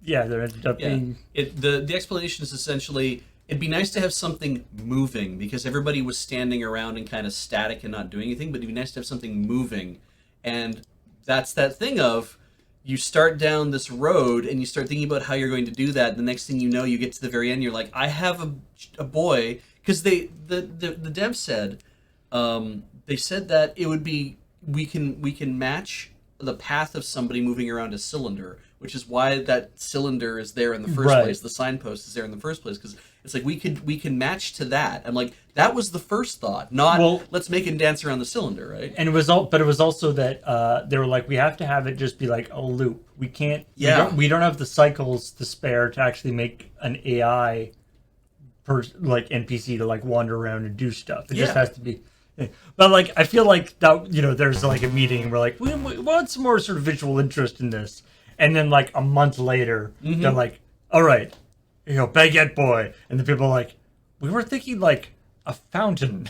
there ended up being the explanation is essentially it'd be nice to have something moving because everybody was standing around and kind of static and not doing anything, but it'd be nice to have something moving, and that's that thing of you start down this road and you start thinking about how you're going to do that. The next thing you know, you get to the very end, you're like, I have a boy, because the dev said they said that it would be. We can match the path of somebody moving around a cylinder, which is why that cylinder is there in the first place. The signpost is there in the first place because it's like we can match to that. I'm like, that was the first thought, not let's make him dance around the cylinder, right? And it was also that they were like, we have to have it just be like a loop. We can't. Yeah. We don't have the cycles to spare to actually make an AI like NPC to like wander around and do stuff. It just has to be. But like I feel like that there's like a meeting where like we want some more sort of visual interest in this, and then like a month later they're like, all right, Baguette Boy, and the people are like, we were thinking like a fountain,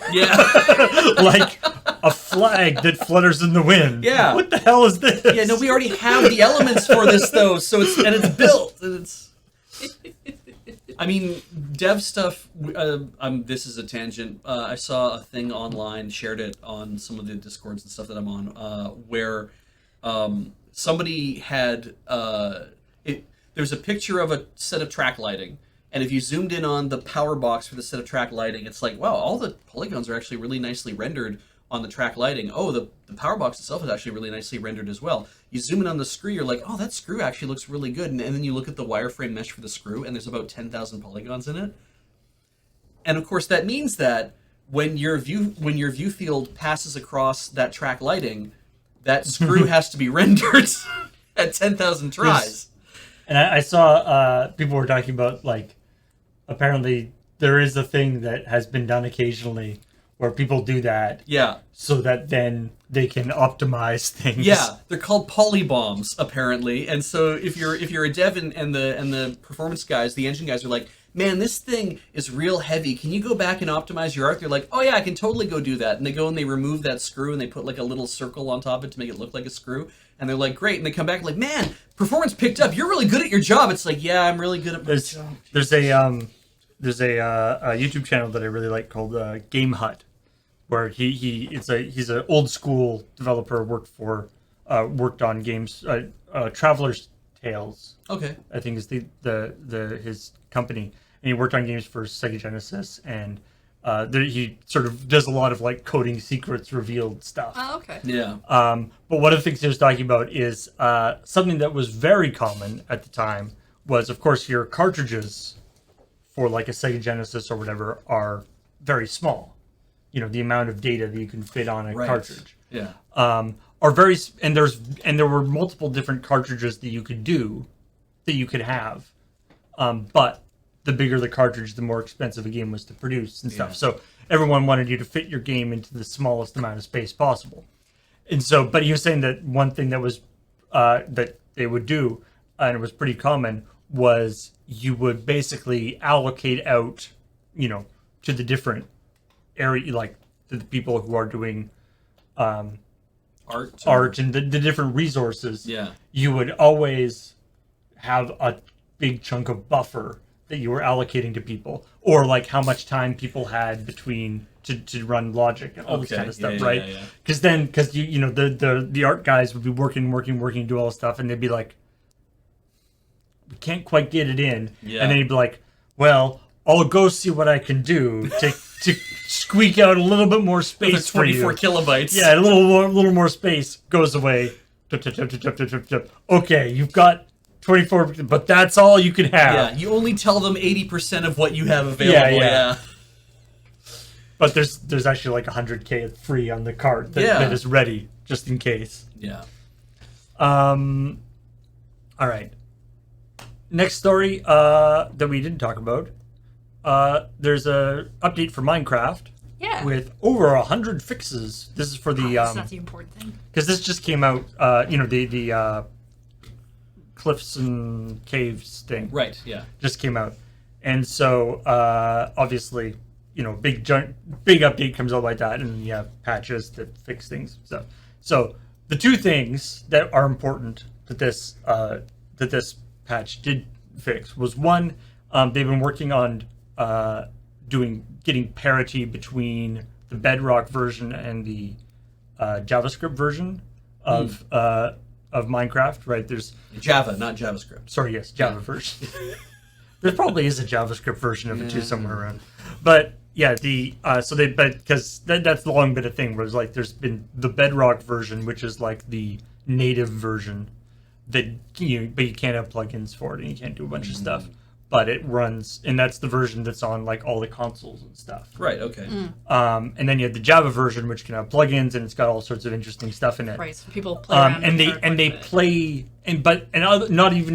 like a flag that flutters in the wind. Yeah, what the hell is this? Yeah, no, we already have the elements for this though, so it's built and it's. I mean, dev stuff. This is a tangent. I saw a thing online, shared it on some of the Discords and stuff that I'm on, where somebody had there's a picture of a set of track lighting, and if you zoomed in on the power box for the set of track lighting, it's like, wow, all the polygons are actually really nicely rendered on the track lighting. Oh, the power box itself is actually really nicely rendered as well. You zoom in on the screw, you're like, oh, that screw actually looks really good. And then you look at the wireframe mesh for the screw, and there's about 10,000 polygons in it. And of course, that means that when your view field passes across that track lighting, that screw has to be rendered at 10,000 tries. And I saw people were talking about like, apparently there is a thing that has been done occasionally where people do that. Yeah. So that then they can optimize things. Yeah, they're called polybombs apparently. And so if you're a dev and the performance guys, the engine guys are like, man, this thing is real heavy. Can you go back and optimize your art? They're like, oh yeah, I can totally go do that. And they go and they remove that screw and they put like a little circle on top of it to make it look like a screw. And they're like, great. And they come back like, man, performance picked up. You're really good at your job. It's like, yeah, I'm really good at my job. There's a YouTube channel that I really like called Game Hut, where he's an old school developer, worked on games, Traveler's Tales. Okay. I think is the his company, and he worked on games for Sega Genesis and he sort of does a lot of like coding secrets revealed stuff. Oh, okay. Yeah. But one of the things he was talking about is something that was very common at the time was, of course, your cartridges for like a Sega Genesis or whatever are very small. You know, the amount of data that you can fit on a Right. cartridge. Yeah. Are very, and there were multiple different cartridges that you could have. But the bigger the cartridge, the more expensive a game was to produce and stuff. Yeah. So everyone wanted you to fit your game into the smallest amount of space possible. And so, but he was saying that one thing that was that they would do, and it was pretty common, was you would basically allocate out, you know, to the different area, like to the people who are doing art and the different resources. Yeah. You would always have a big chunk of buffer that you were allocating to people, or like how much time people had between to run logic and all this Okay. kind of stuff, Yeah, right? yeah. Because you know the art guys would be working, do all this stuff, and they'd be like, we can't quite get it in, Yeah. and then he'd be like, well, I'll go see what I can do to squeak out a little bit more space for you. 24 kilobytes. Yeah, a little more space goes away. Okay, you've got 24, but that's all you can have. Yeah. You only tell them 80% of what you have available. Yeah. But there's actually like 100K free on the cart that is ready just in case. Yeah. All right. Next story that we didn't talk about. There's a update for Minecraft Yeah. with over 100 fixes. This is for the That's not the important thing. because this just came out. You know, the cliffs and caves thing Right. Yeah. just came out, and so obviously, you know, big update comes out like that, and then you have patches that fix things. So the two things that are important that this patch did fix was one, they've been working on getting parity between the Bedrock version and the JavaScript version of Minecraft. Right? There's Java, not JavaScript. sorry, yes, Java version. There probably is a JavaScript version of it too somewhere around, but yeah, because that's the long bit of thing where it's like there's been the Bedrock version, which is like the native version that but you can't have plugins for it and you can't do a bunch of stuff, but it runs, and that's the version that's on like all the consoles and stuff. Right. Okay. And then you have the Java version, which can have plugins and it's got all sorts of interesting stuff in it. Right. So people play around And with it they quite a bit. play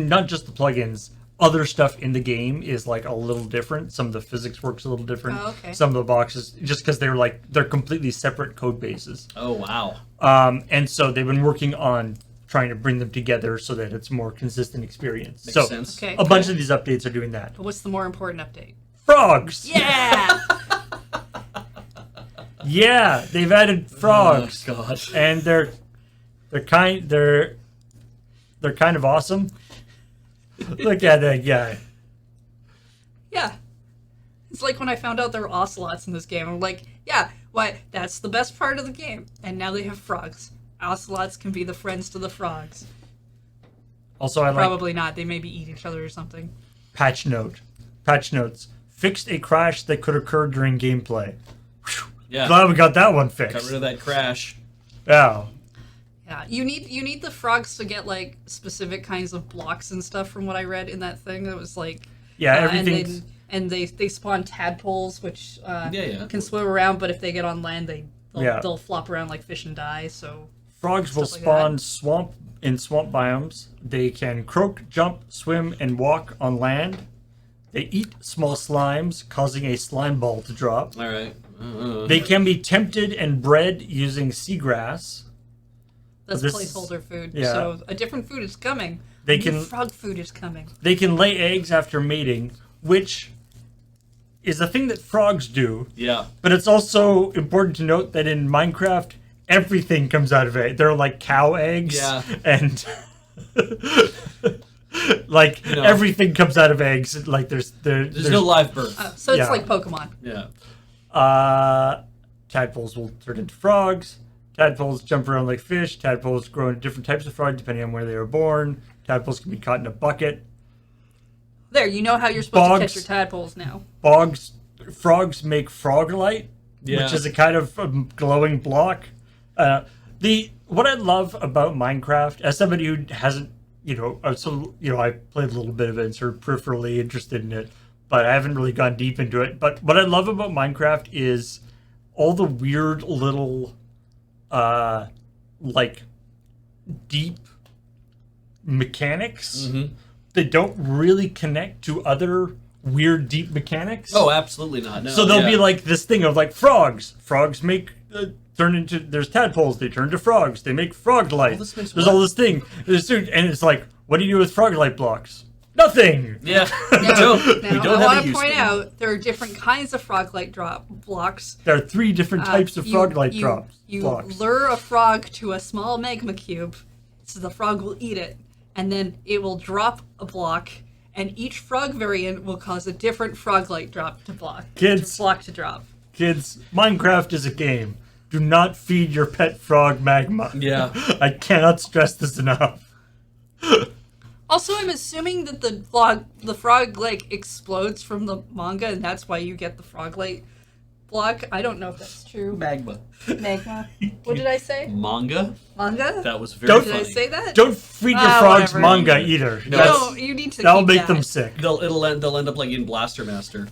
not just the plugins. Other stuff in the game is like a little different. Some of the physics works a little different. Oh, okay. Some of the boxes, just because they're completely separate code bases. Oh wow. And so they've been working on trying to bring them together so that it's a more consistent experience. Makes sense. Okay. A bunch of these updates are doing that. But what's the more important update? Frogs. Yeah. Yeah, they've added frogs, Oh, God. and they're kind of awesome. Look at that guy. Yeah. It's like when I found out there were ocelots in this game. I'm like, yeah, why? That's the best part of the game. And now they have frogs. Ocelots can be the friends to the frogs. Also, I like Probably not. They maybe eat each other or something. patch notes. Fixed a crash that could occur during gameplay. Whew. Yeah. Glad we got that one Got fixed. rid of that crash. Yeah. Yeah, you need the frogs to get like specific kinds of blocks and stuff. From what I read in that thing, that was like Everything's and they spawn tadpoles, which Yeah. can swim around, but if they get on land, Yeah. they'll flop around like fish and die. So frogs will stuff like spawn in swamp biomes. They can croak, jump, swim, and walk on land. They eat small slimes, causing a slime ball to drop. All right. They can be tempted and bred using seagrass. that's This- placeholder food. yeah. So a different food is coming. They New can- frog food is coming. They can lay eggs after mating, which is a thing that frogs do. Yeah. But it's also important to note that in Minecraft, everything comes out of it. They're like cow eggs. Yeah. And like No. everything comes out of eggs. Like there's There's no live birth. So it's Yeah. like Pokemon. Yeah. tadpoles will turn into frogs. Tadpoles jump around like fish. Tadpoles grow into different types of frog depending on where they were born. Tadpoles can be caught in a bucket. There, you know how you're supposed Bogs. to catch your tadpoles now. Bogs frogs make frog light, Yeah. which is a kind of glowing block. What I love about Minecraft, as somebody who hasn't, I played a little bit of it and sort of peripherally interested in it, but I haven't really gone deep into it. But what I love about Minecraft is all the weird little, like, deep mechanics that don't really connect to other weird deep mechanics. Oh, absolutely not. No, So there'll be like this thing of like frogs. Frogs make turn into there's tadpoles. They turn into frogs. They make frog light. this makes There's what? all this thing, and it's like, what do you do with frog light blocks? Nothing. Yeah, we don't. Now, We don't I have want a to use point for them. out there are different kinds of frog light drop blocks. There are 3 different types of frog light drops. You blocks. lure a frog to a small magma cube, so the frog will eat it, and then it will drop a block, and each frog variant will cause a different frog light drop to block. Kids. Block to drop. Kids, Minecraft is a game. Do not feed your pet frog magma. Yeah. I cannot stress this enough. Also, I'm assuming that the frog like explodes from the manga, and that's why you get the frog light block. I don't know if that's true. Magma. Magma. What did I say? Manga? Manga? That was very Don't- Did funny. I say that? Don't feed your Ah, frogs whatever. manga either. No. That's- You need to. that'll keep make that. them sick. They'll end up like in Blaster Master.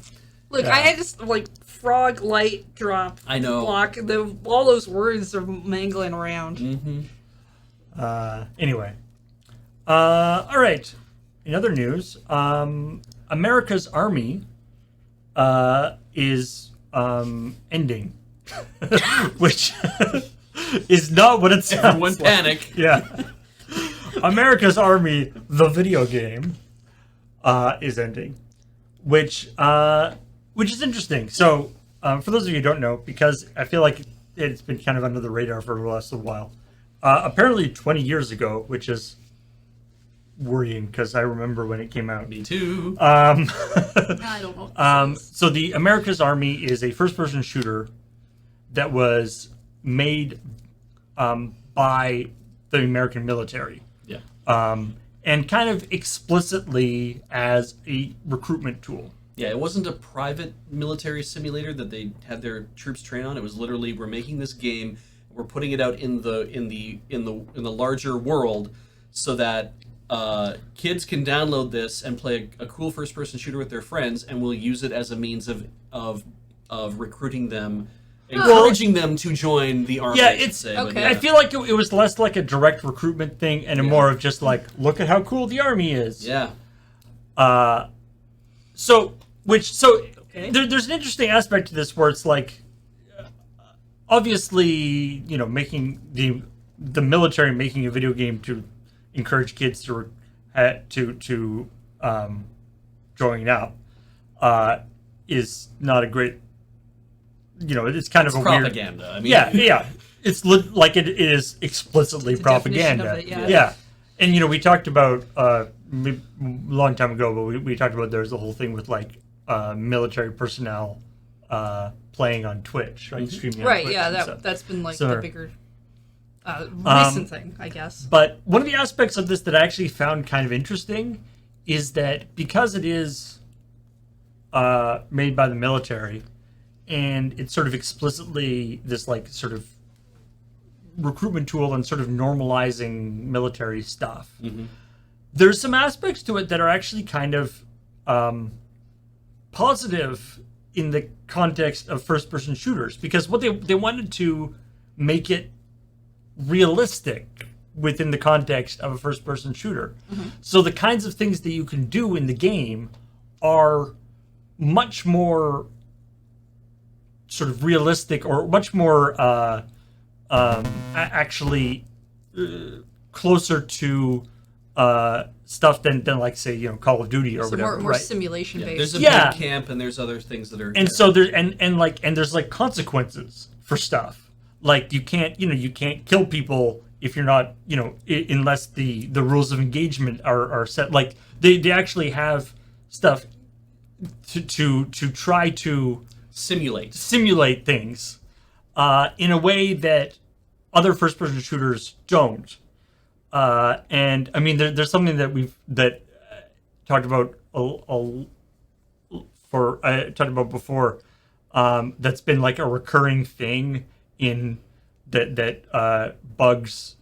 Look, Yeah. I had this like frog light drop. I know. Block. All those words are mangling around. Anyway. All right. In other news, America's Army is ending, which is not what it sounds Everyone like. panic. Yeah. America's Army, the video game, is ending, which is interesting. So, for those of you who don't know, because I feel like it's been kind of under the radar for the last while, apparently 20 years ago, which is worrying because I remember when it came out. Me too. I don't know. What this is. So the America's Army is a first-person shooter that was made by the American military. Yeah. And kind of explicitly as a recruitment tool. Yeah, it wasn't a private military simulator that they had their troops train on. It was literally, we're making this game, we're putting it out in the larger world so that kids can download this and play a cool first-person shooter with their friends, and we'll use it as a means of recruiting them, encouraging them to join the army. Yeah, I should it's say. okay. But yeah. I feel like it was less like a direct recruitment thing and more of just like, look at how cool the army is. Yeah. So Okay. there's an interesting aspect to this where it's like, obviously, making the military making a video game to encourage kids to join up is not a great. It's kind of a weird. Propaganda. I mean, Yeah. It's like it is explicitly The definition propaganda. of it, yeah. Yeah. And we talked about a long time ago, but we talked about there's a whole thing with like military personnel playing on Twitch, right? Streaming on Right. Twitch Yeah. and stuff. That's been like So- the bigger recent thing, I guess. But one of the aspects of this that I actually found kind of interesting is that because it is made by the military and it's sort of explicitly this like sort of recruitment tool and sort of normalizing military stuff, there's some aspects to it that are actually kind of positive in the context of first-person shooters, because what they wanted to make it realistic within the context of a first-person shooter. So the kinds of things that you can do in the game are much more sort of realistic, or much more actually closer to stuff than like, say, Call of Duty or So whatever. more right? simulation Yeah, based. there's a Yeah. boot camp, and there's other things that are. And so there and there's like consequences for stuff. Like you can't kill people if you're not, unless the rules of engagement are set. Like they actually have stuff to try to simulate things in a way that other first person shooters don't. And I mean, there's something that we've talked about for I talked about before. That's been like a recurring thing in that bugs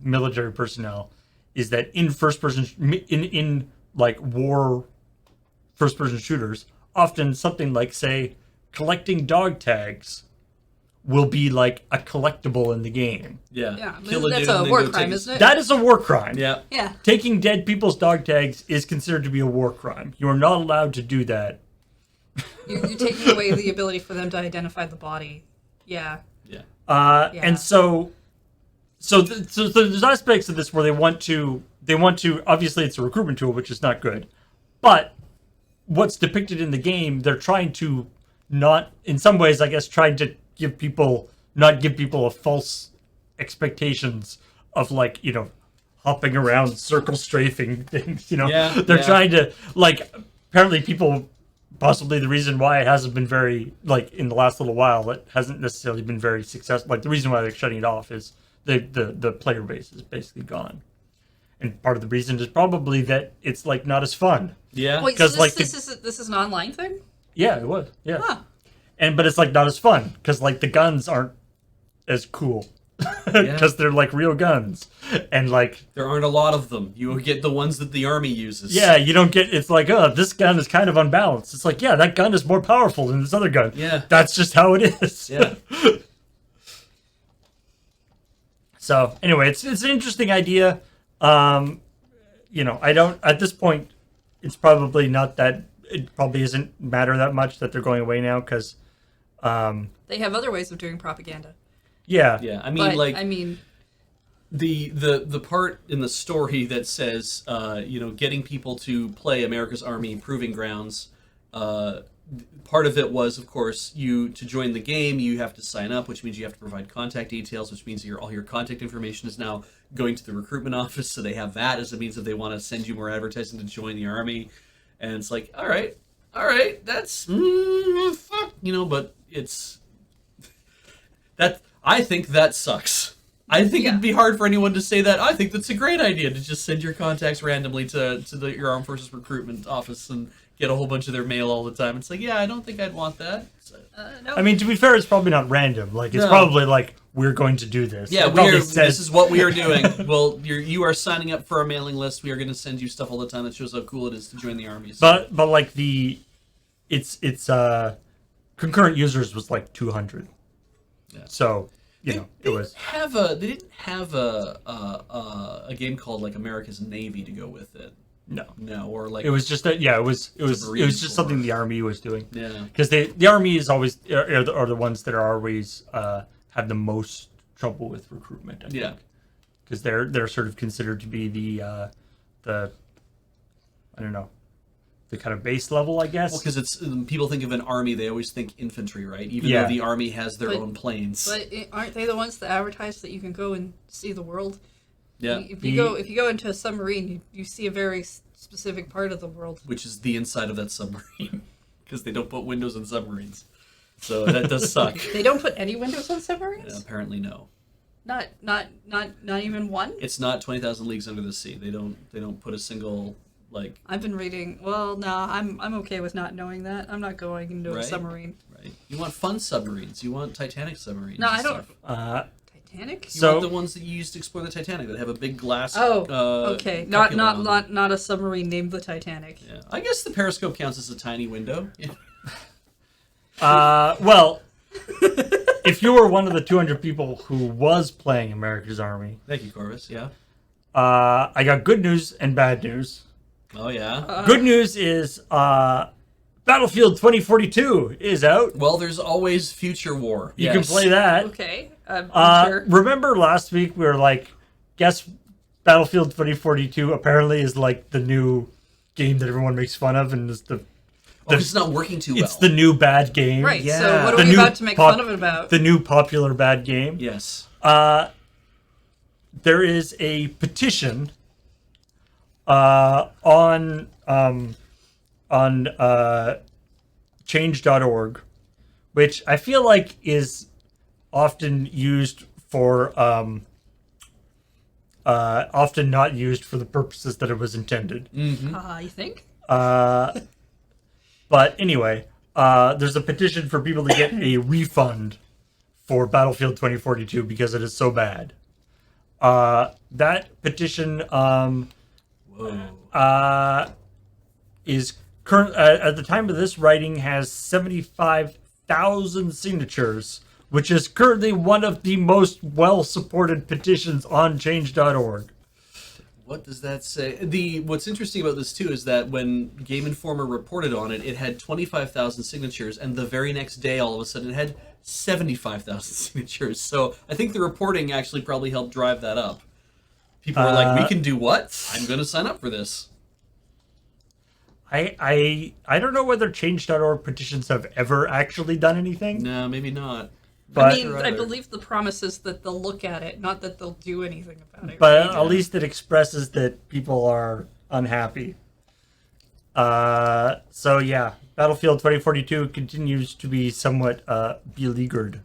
military personnel is that in first person in like war first person shooters, often something like say collecting dog tags will be like a collectible in the game. Yeah. Yeah, Kill that's dude a and then war go crime, take isn't it? That is a war crime. Yeah. Yeah. Taking dead people's dog tags is considered to be a war crime. You are not allowed to do that. You're taking away the ability for them to identify the body. Yeah. Yeah. Yeah. And so there's aspects of this where they want to obviously it's a recruitment tool, which is not good, but what's depicted in the game, they're trying to not, in some ways, I guess, trying to not give people a false expectations of like, hopping around, circle strafing things, Yeah, they're yeah. trying to like, apparently people, possibly the reason why it hasn't been very, like in the last little while, it hasn't necessarily been very successful. Like the reason why they're shutting it off is the player base is basically gone. And part of the reason is probably that it's like not as fun. Yeah. Wait, so Because, this, like, this is an online thing? Yeah, it was. Yeah. Huh. But it's like not as fun because like the guns aren't as cool because they're like real guns and like There aren't a lot of them. You get the ones that the army uses. yeah, you don't get, it's like, oh, this gun is kind of unbalanced. It's like, yeah, that gun is more powerful than this other gun. Yeah. That's just how it is. Yeah. So anyway, it's an interesting idea. I don't, at this point, it's probably not that, it probably isn't matter that much that they're going away now because, They have other ways of doing propaganda. yeah. Yeah. I mean, But, like, I mean, the part in the story that says, getting people to play America's Army Proving Grounds, part of it was, of course, to join the game, you have to sign up, which means you have to provide contact details, which means all your contact information is now going to the recruitment office, so they have that as a means that they want to send you more advertising to join the army. And it's like, all right, that's fuck, but it's that I think that sucks. I think it'd be hard for anyone to say that. I think that's a great idea to just send your contacts randomly to your armed forces recruitment office and get a whole bunch of their mail all the time. It's like, yeah, I don't think I'd want that. no. I mean, to be fair, it's probably not random. Like, it's No. probably like, we're going to do this. Yeah, It probably this is what we are doing. Well, you are signing up for our mailing list. We are going to send you stuff all the time that shows how cool it is to join the army. So. But like it's concurrent users was like 200. Yeah. So it was. They didn't have a game called like America's Navy to go with it. No, or like It was just that. Yeah, it was Marines just Corps. something the army was doing. Yeah. Because the army is always are the ones that are always have the most trouble with recruitment. I think. Because they're sort of considered to be the I don't know, the kind of base level, I guess. Well, because it's people think of an army, they always think infantry, right? Even Yeah. though the army has their But- own planes. But aren't they the ones that advertise that you can go and see the world? Yeah. If you go into a submarine, you see a very specific part of the world. Which is the inside of that submarine, because they don't put windows in submarines, so that does suck. They don't put any windows on Yeah, submarines. apparently, no. Not even one. It's not 20,000 Leagues Under the Sea. They don't put a single like. I've been reading. Well, no, I'm okay with not knowing that. I'm not going into a Right. submarine. Right. You want fun submarines. You want Titanic submarines. No, and I don't- stuff. Titanic. You So- want the ones that you use to explore the Titanic that have a big glass. Oh, okay. Not cupola on them. not a submarine named the Titanic. Yeah. I guess the periscope counts as a tiny window. Yeah. Well, if you were one of the 200 people who was playing America's Army, Thank you, Corvus. Yeah. I got good news and bad news. Oh yeah. Good news is Battlefield 2042 is out. Well, there's always future war. You can play that. Okay. I'm sure. Remember last week we were like, guess Battlefield 2042 apparently is like the new game that everyone makes fun of, and it's it's not working too well. it's the new bad game. Right. yeah. So what The are we new about to make fun of it about? The new popular bad game. Yes. There is a petition on change.org, which I feel like is often used for often not used for the purposes that it was intended. You think? But But anyway, there's a petition for people to get a refund for Battlefield 2042 because it is so bad. That petition is current at the time of this writing has 75,000 signatures, which is currently one of the most well-supported petitions on change.org. What does that say? What's interesting about this too is that when Game Informer reported on it, it had 25,000 signatures, and the very next day, all of a sudden, it had 75,000 signatures. So I think the reporting actually probably helped drive that up. People were like, "We can do what? I'm going to sign up for this." I don't know whether change.org petitions have ever actually done anything. No, maybe not. But, I mean, I believe the promise is that they'll look at it, not that they'll do anything about it. but right? at least it expresses that people are unhappy. So yeah, Battlefield 2042 continues to be somewhat beleaguered.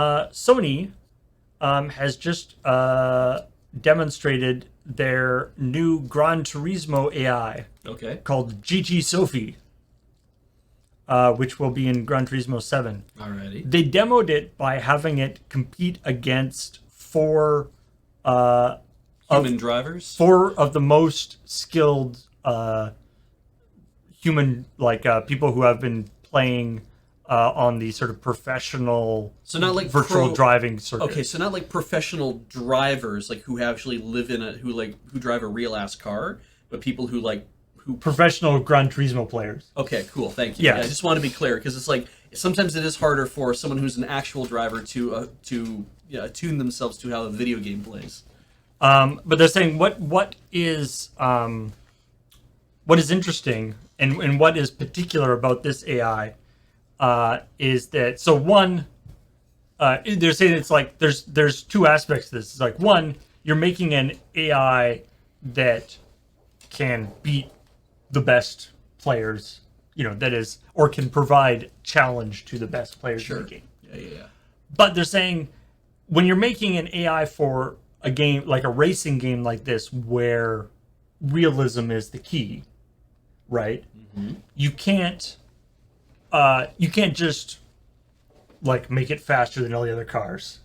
Sony has just demonstrated their new Gran Turismo AI Okay. called GT Sophie, which will be in Gran Turismo 7. Alrighty. They demoed it by having it compete against four Human drivers. of the most skilled human, people who have been playing on the sort of professional, So not like virtual pro- driving circuit. Okay, so not like professional drivers, like who actually live in who drive a real ass car, but people who Professional Gran Turismo players. Okay, cool. Thank you. Yeah. I just want to be clear because it's like sometimes it is harder for someone who's an actual driver to attune themselves to how a video game plays. But they're saying what is interesting and what is particular about this AI is that they're saying it's like there's two aspects to this. It's like, one, you're making an AI that can beat the best players, that is, or can provide challenge to the best players in the game. Yeah. But they're saying when you're making an AI for a game like a racing game like this, where realism is the key, right? Mm-hmm. You can't just make it faster than all the other cars,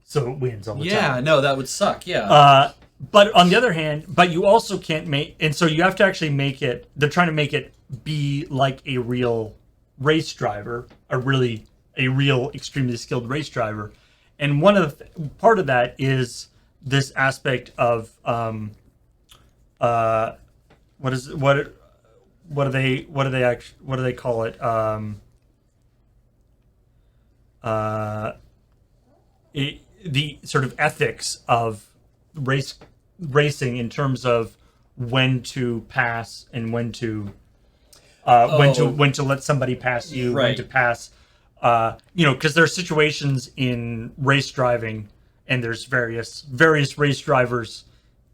so it wins all the time. Yeah, no, that would suck. Yeah. But on the other hand, you also can't make, and so you have to actually make it. They're trying to make it be like a real race driver, a real extremely skilled race driver, and part of that is this aspect of what do they call it? The sort of ethics of racing in terms of when to pass and when to let somebody pass you, Right. when to pass, because there are situations in race driving, and there's various race drivers,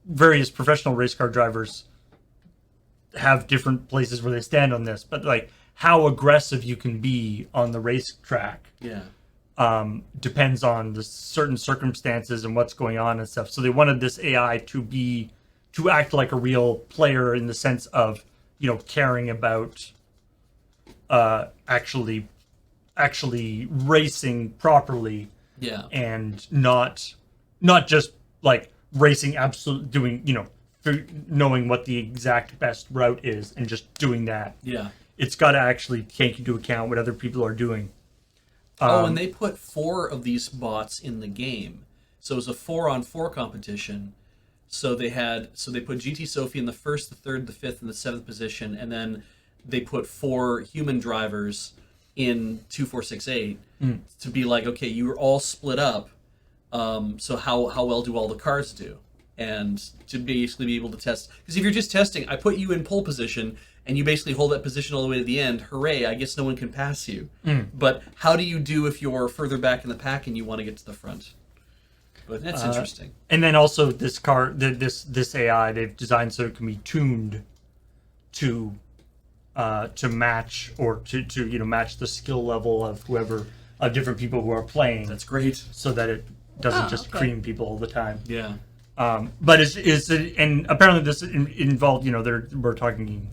various professional race car drivers have different places where they stand on this, but how aggressive you can be on the racetrack Yeah. depends on the certain circumstances and what's going on and stuff. So they wanted this AI to act like a real player in the sense of, caring about actually racing properly. Yeah. And not just racing, doing, knowing what the exact best route is and just doing that. Yeah. It's got to actually take into account what other people are doing. And they put 4 of these bots in the game. So it was a 4-on-4 competition. So they put GT Sophie in the 1st, the 3rd, the 5th, and the 7th position, and then they put 4 human drivers in 2, 4, 6, 8 to be like, okay, you were all split up. So how well do all the cars do? And to basically be able to test, because if you're just testing, I put you in pole position and you basically hold that position all the way to the end, hooray, I guess no one can pass you. But how do you do if you're further back in the pack and you want to get to the front? But that's interesting. And then also this this AI they've designed so it can be tuned to match or to match the skill level of different people who are playing. That's great. So that it doesn't Oh, just okay. cream people all the time. Yeah. But and apparently this involved, we're talking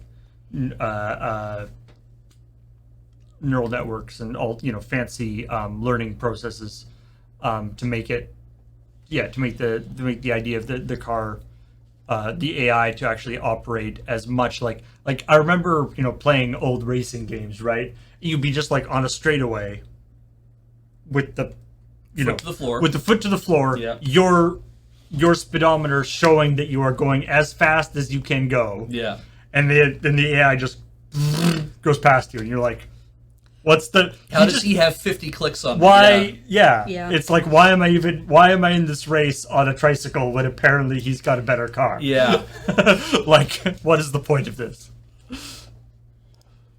neural networks and all, fancy learning processes to make it, to make the idea of the car, the AI to actually operate as much like I remember, playing old racing games, right? You'd be just like on a straightaway with the Foot to the floor. with the foot to the floor, Yeah. your speedometer showing that you are going as fast as you can go, Yeah. and then the AI just goes past you, and you're like, "What's the? How does he have 50 clicks on me? Why? Yeah. Yeah. It's like why am I in this race on a tricycle when apparently he's got a better car? Yeah. Like, what is the point of this?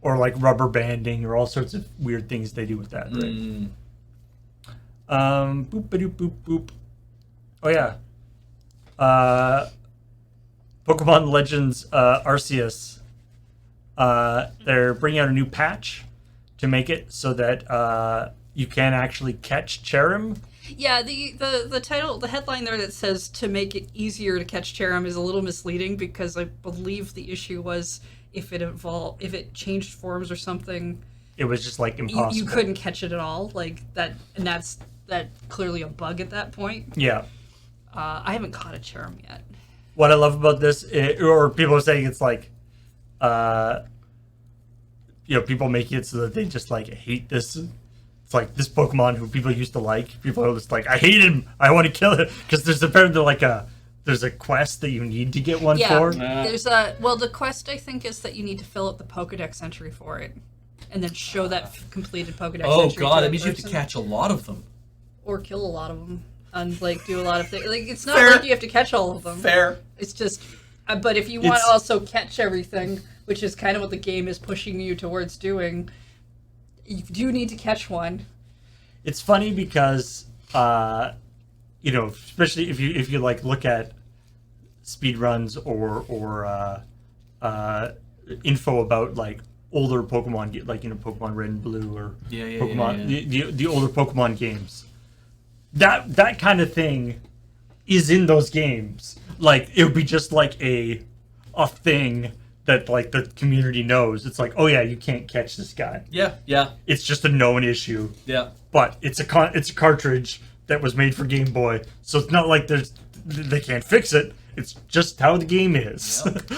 Or like rubber banding, or all sorts of weird things they do with that, right? Mm. Boop ba doop boop boop. Oh yeah. Pokemon Legends Arceus. They're bringing out a new patch to make it so that you can actually catch Cherim. Yeah, the title, the headline there that says to make it easier to catch Cherim is a little misleading because I believe the issue was if it changed forms or something, It was just like impossible. you couldn't catch it at all. Like that, and that's clearly a bug at that point. Yeah. I haven't caught a Cherim yet. What I love about this, or people are saying it's like, people making it so that they just like hate this. It's like this Pokemon who people used to like. People are just like, I hate him. I want to kill him because there's apparently there's a quest that you need to get one for. There's the quest I think is that you need to fill out the Pokedex entry for it, and then show that completed Pokedex Oh entry. god, to that a means you have to person. catch a lot of them. Or kill a lot of them, and like do a lot of things. Like it's not Fair. like you have to catch all of them. Fair. It's just, but if you want It's- to also catch everything, which is kind of what the game is pushing you towards doing, you do need to catch one. It's funny because especially if you like look at speed runs or info about like older Pokemon, like Pokemon Red and Blue, or Pokemon the older Pokemon games. That kind of thing is in those games. Like it would be just like a thing that like the community knows. It's like, oh yeah, you can't catch this guy. Yeah. It's just a known issue. Yeah. But it's a cartridge that was made for Game Boy, so it's not like they can't fix it. It's just how the game is. Yep.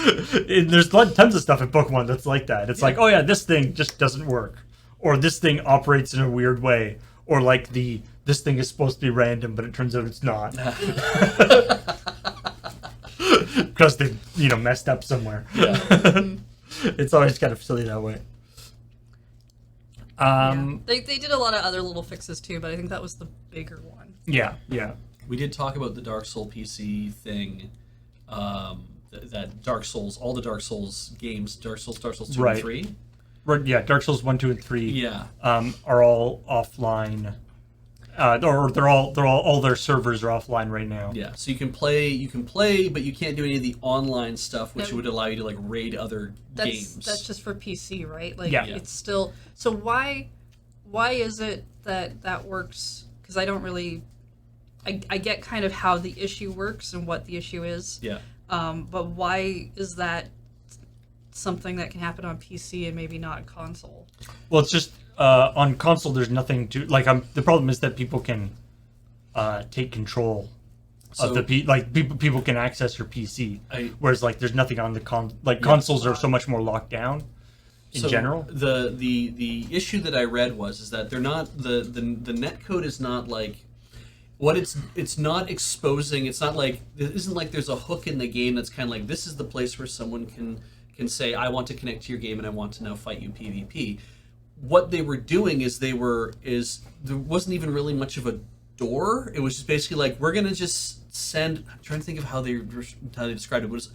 And there's tons of stuff in Pokemon that's like that. It's like, oh yeah, this thing just doesn't work, or this thing operates in a weird way, or like this thing is supposed to be random, but it turns out it's not. Because they messed up somewhere. Yeah. It's always kind of silly that way. They did a lot of other little fixes too, but I think that was the bigger one. Yeah. We did talk about the Dark Soul PC thing. That Dark Souls, all the Dark Souls games, Dark Souls 2 Right. and 3. Right, yeah, Dark Souls 1, 2, and 3 Yeah. are all offline. Or they're all their servers are offline right now. Yeah. So you can play, but you can't do any of the online stuff, which No. would allow you to like raid other That's games. that's just for PC, right? Like Yeah. it's still. So why is it that works? Because I don't really. I get kind of how the issue works and what the issue is. Yeah. But why is that something that can happen on PC and maybe not console? Well, it's just on console. There's nothing to like. The problem is that people can take control of So- people can access your PC, I- whereas like there's nothing on the consoles are so much more locked down in general. The issue that I read is that they're not the netcode is not like what it's not exposing. It's not like it isn't like there's a hook in the game that's kind of like this is the place where someone can say I want to connect to your game and I want to now fight you PvP. What they were doing is there wasn't even really much of a door. It was just basically like we're gonna just send. I'm trying to think of how they described it.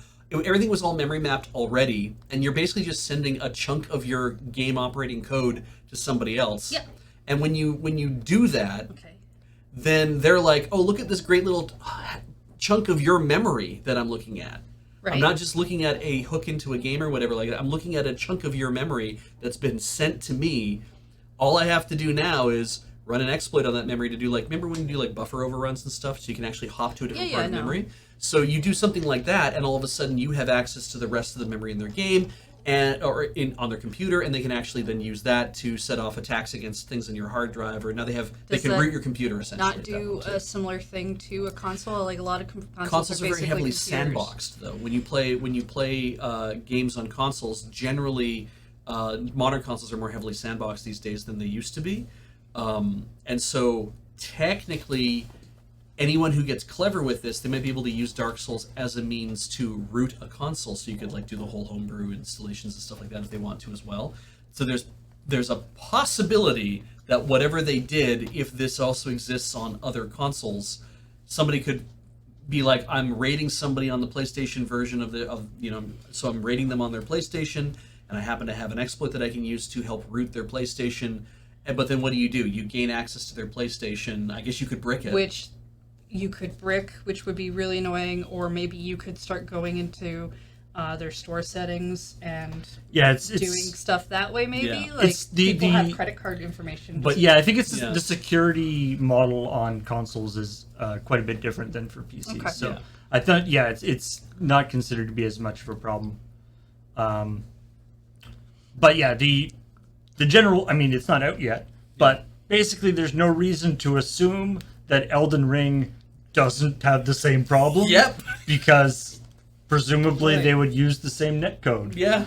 Everything was all memory mapped already, and you're basically just sending a chunk of your game operating code to somebody else. Yep. And when you do that, Okay. then they're like, oh, look at this great little chunk of your memory that I'm looking at. Right. I'm not just looking at a hook into a game or whatever like that. I'm looking at a chunk of your memory that's been sent to me. All I have to do now is run an exploit on that memory to do like, remember when you do like buffer overruns and stuff, so you can actually hop to a different part of memory? So you do something like that, and all of a sudden you have access to the rest of the memory in their game, on their computer, and they can actually then use that to set off attacks against things in your hard drive, or now they can root your computer essentially. Not do a similar thing to a console, like a lot of consoles are very heavily computers. sandboxed, though. When you play games on consoles, generally modern consoles are more heavily sandboxed these days than they used to be, and so technically, anyone who gets clever with this, they might be able to use Dark Souls as a means to root a console, so you could like do the whole homebrew installations and stuff like that if they want to as well. So there's a possibility that whatever they did, if this also exists on other consoles, somebody could be like, I'm rating somebody on the PlayStation version so I'm rating them on their PlayStation, and I happen to have an exploit that I can use to help root their PlayStation. But then what do? You gain access to their PlayStation. I guess you could brick it. Which you could brick, which would be really annoying, or maybe you could start going into their store settings and doing stuff that way. Maybe like people have credit card information. But yeah, I think it's the security model on consoles is quite a bit different than for PCs. Okay. So I thought it's not considered to be as much of a problem. But yeah, the general, I mean, it's not out yet, but basically there's no reason to assume that Elden Ring doesn't have the same problem. Yep. Because presumably they would use the same netcode. Yeah.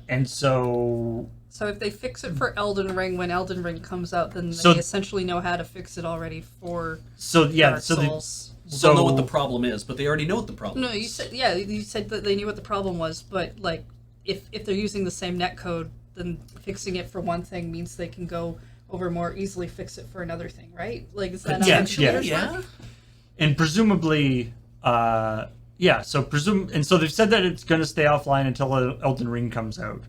And so... So if they fix it for Elden Ring when Elden Ring comes out, then they essentially know how to fix it already for Dark Souls. So they'll know what the problem is, but they already know what the problem is. No, you said that they knew what the problem was, but like if they're using the same netcode, then fixing it for one thing means they can go over more easily fix it for another thing, right? Like, is that how computers work? And presumably, so they've said that it's going to stay offline until Elden Ring comes out.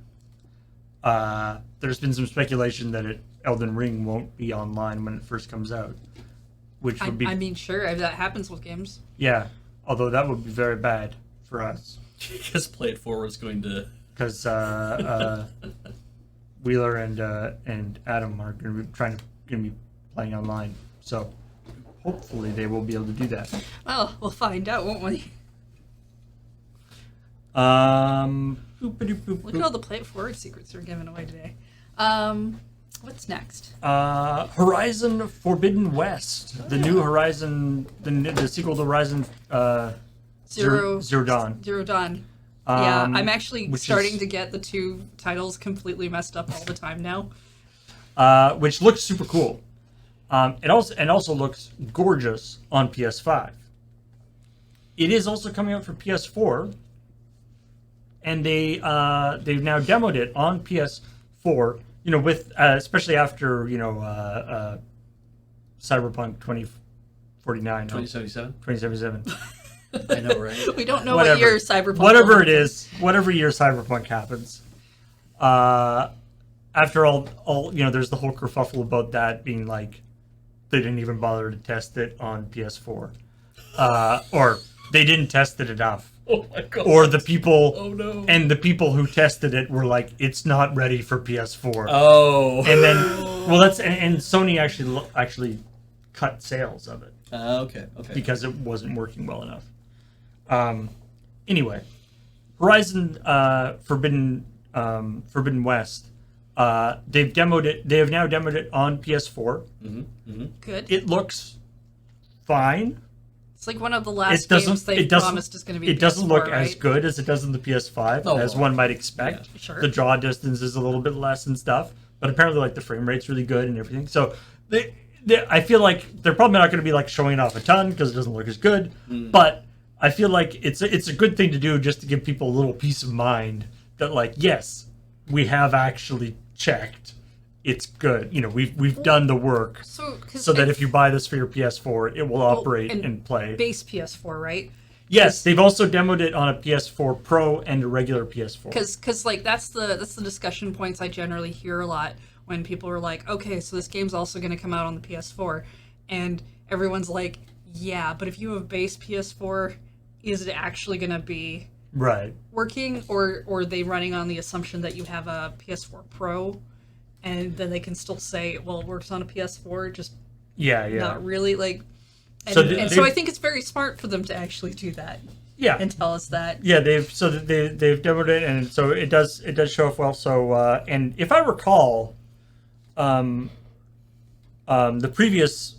There's been some speculation that Elden Ring won't be online when it first comes out, which would be... I mean, sure, that happens with games. Yeah, although that would be very bad for us. Because Play It Forward is going to... Because Wheeler and Adam are going to be playing online, so hopefully they will be able to do that. Well, we'll find out, won't we? Look at all the Play It Forward secrets we're giving away today. What's next? Horizon Forbidden West, the new Horizon, the sequel to Horizon Zero Dawn. Zero Dawn. Yeah, I'm actually starting to get the two titles completely messed up all the time now. Which looks super cool. It also looks gorgeous on PS5. It is also coming out for PS4, and they've now demoed it on PS4. You know, with especially after Cyberpunk 2049, 2077. I know, right? We don't know what year Cyberpunk. Whatever it is, whatever year Cyberpunk happens. After all, there's the whole kerfuffle about that being like they didn't even bother to test it on PS4, or they didn't test it enough. Oh my god! Or the people, and the people who tested it were like, it's not ready for PS4. Oh, and then and Sony actually cut sales of it. Okay. Because it wasn't working well enough. Anyway, Horizon Forbidden West. They've demoed it. They have now demoed it on PS4. Good. It looks fine. It's like one of the last games they promised is going to be. It doesn't look right? as good as it does in the PS5, as one might expect. Yeah, sure. The draw distance is a little bit less and stuff, but apparently, like the frame rate's really good and everything. So I feel like they're probably not going to be like showing it off a ton because it doesn't look as good. But I feel like it's a good thing to do just to give people a little peace of mind that like, yes, we have actually checked. It's good. We've done the work so that if you buy this for your PS4, it will operate and play. Base PS4, right? Yes, they've also demoed it on a PS4 Pro and a regular PS4. Because like that's the discussion points I generally hear a lot when people are like, okay, so this game's also going to come out on the PS4, and everyone's like, yeah, but if you have base PS4, is it actually going to be working, or are they running on the assumption that you have a PS4 Pro? and then they can still say, well, it works on a PS4, just Yeah, yeah. not really like. And So so, they- I think it's very smart for them to actually do that Yeah. and tell us that. Yeah, they've demoed it, and so it does show off well. So and if I recall, the previous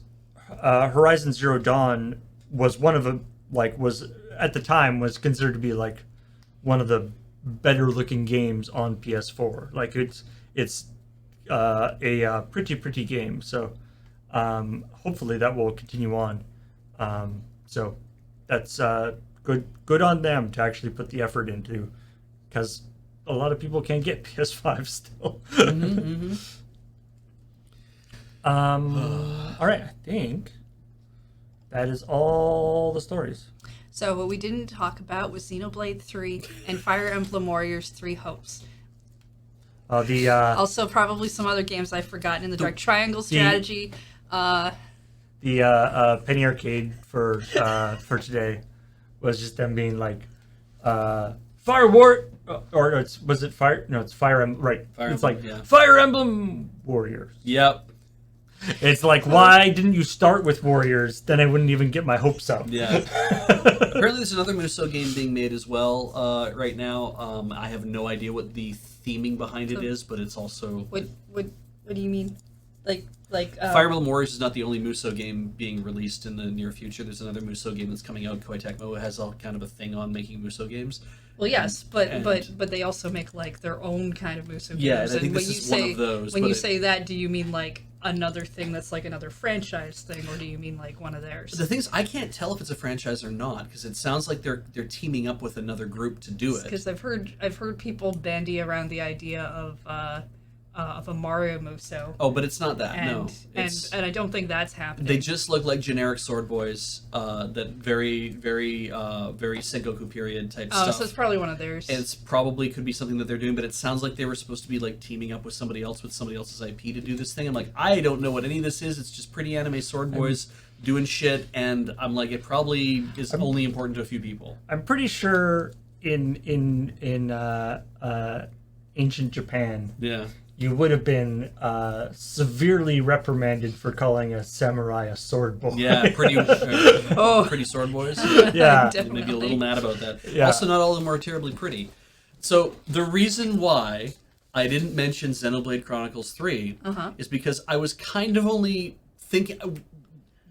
Horizon Zero Dawn was one of the was at the time was considered to be like one of the better looking games on PS4. Like it's a pretty game. So hopefully that will continue on. So that's good on them to actually put the effort into, because a lot of people can't get PS5 still. All right, I think that is all the stories. So what we didn't talk about was Xenoblade 3 and Fire Emblem Warriors 3 Hopes. The Also, probably some other games I've forgotten in the Dark Triangle strategy. Penny Arcade for today was just them being like Fire War or no, was it Fire? No, it's Fire Emblem. Right, Fire it's Emblem, like yeah. Fire Emblem Warriors. Yep. It's like, why didn't you start with Warriors? Then I wouldn't even get my hopes up. Yeah. Apparently, there's another Musou game being made as well right now. I have no idea what the theming behind it is, but it's also What do you mean? Like Fire Emblem Warriors is not the only Musou game being released in the near future. There's another Musou game that's coming out. Koei Tecmo has all kind of a thing on making Musou games. Well, yes, but and- they also make like their own kind of Musou games. Yeah, and I think when this you is say one of those, when but you it- say that, do you mean like another thing that's like another franchise thing, or do you mean like one of theirs? The thing is, I can't tell if it's a franchise or not because it sounds like they're teaming up with another group to do it. Because I've heard people bandy around the idea of a Mario Musou. Oh, but it's not that. And, no, and it's, and I don't think that's happening. they just look like generic sword boys. That very Sengoku period type Oh, stuff. so it's probably one of theirs. It's probably could be something that they're doing, but it sounds like they were supposed to be like teaming up with somebody else with somebody else's IP to do this thing. I'm like, I don't know what any of this is. It's just pretty anime sword boys doing shit, and I'm like, it probably is only important to a few people. I'm pretty sure in ancient Japan, Yeah. you would have been severely reprimanded for calling a samurai a sword boy. Yeah, pretty Oh. pretty sword boys. Yeah. Definitely. Maybe a little mad about that. Yeah. Also, not all of them are terribly pretty. So the reason why I didn't mention Xenoblade Chronicles 3 is because I was kind of only thinking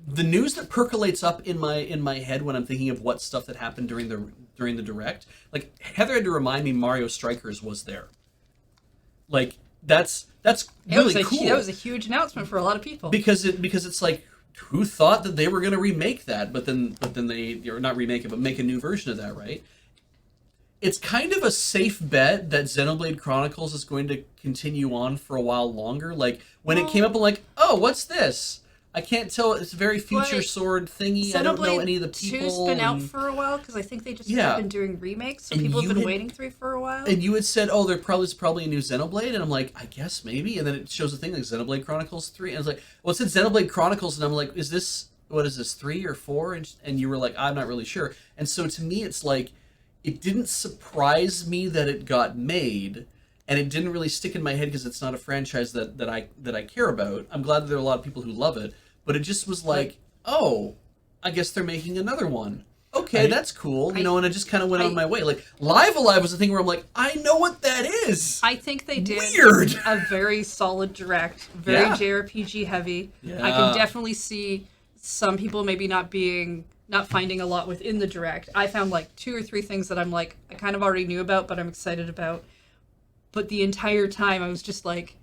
the news that percolates up in my head when I'm thinking of what stuff that happened during the direct. Like Heather had to remind me Mario Strikers was there. Like that's really cool. That was a huge announcement for a lot of people. Because it's like, who thought that they were going to remake that? But then they, or not remake it, but make a new version of that, right? It's kind of a safe bet that Xenoblade Chronicles is going to continue on for a while longer. Like when it came up, I'm like, oh, what's this? I can't tell. It's a very future But sword thingy. I don't know any of the people. 2's been out and- for a while because I think they just Yeah. have been doing remakes, so And people have you been had- waiting for a while. And you had said, oh, there's probably a new Xenoblade, and I'm like, I guess maybe. And then it shows a thing like Xenoblade Chronicles 3, and I was like, well, it said Xenoblade Chronicles, and I'm like, is this 3 or 4? And you were like, I'm not really sure. And so to me, it's like, it didn't surprise me that it got made, and it didn't really stick in my head because it's not a franchise that I care about. I'm glad that there are a lot of people who love it, but it just was like, oh, I guess they're making another one. Okay, that's cool, and I just kind of went on my way. Like, Live Alive was the thing where I'm like, I know what that is. I think they did Weird. a very solid direct, very Yeah. JRPG heavy. Yeah. I can definitely see some people maybe not finding a lot within the direct. I found like 2 or 3 things that I'm like, I kind of already knew about, but I'm excited about. But the entire time I was just like,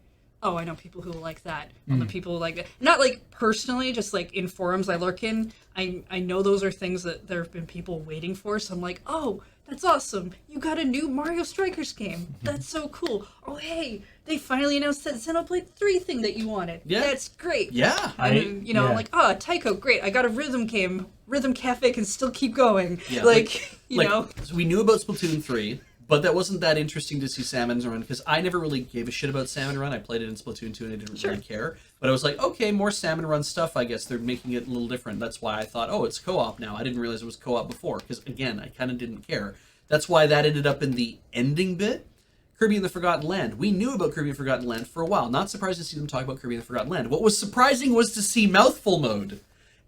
oh, I know people who like that. I know people who like that. Not like personally, just like in forums I lurk in. I know those are things that there have been people waiting for. So I'm like, oh, that's awesome. You got a new Mario Strikers game. That's so cool. Oh, hey, they finally announced that Xenoblade 3 thing that you wanted. Yeah. That's great. Yeah. And, yeah. I'm like, oh, Taiko, great. I got a rhythm game. Rhythm Cafe can still keep going. Yeah, Like, So we knew about Splatoon 3, but that wasn't that interesting to see Salmon Run because I never really gave a shit about Salmon Run. I played it in Splatoon 2 and I didn't really care. But I was like, okay, more Salmon Run stuff. I guess they're making it a little different. That's why I thought, oh, it's co-op now. I didn't realize it was co-op before because, again, I kind of didn't care. That's why that ended up in the ending bit. Kirby and the Forgotten Land. We knew about Kirby and the Forgotten Land for a while. Not surprised to see them talk about Kirby and the Forgotten Land. What was surprising was to see Mouthful Mode.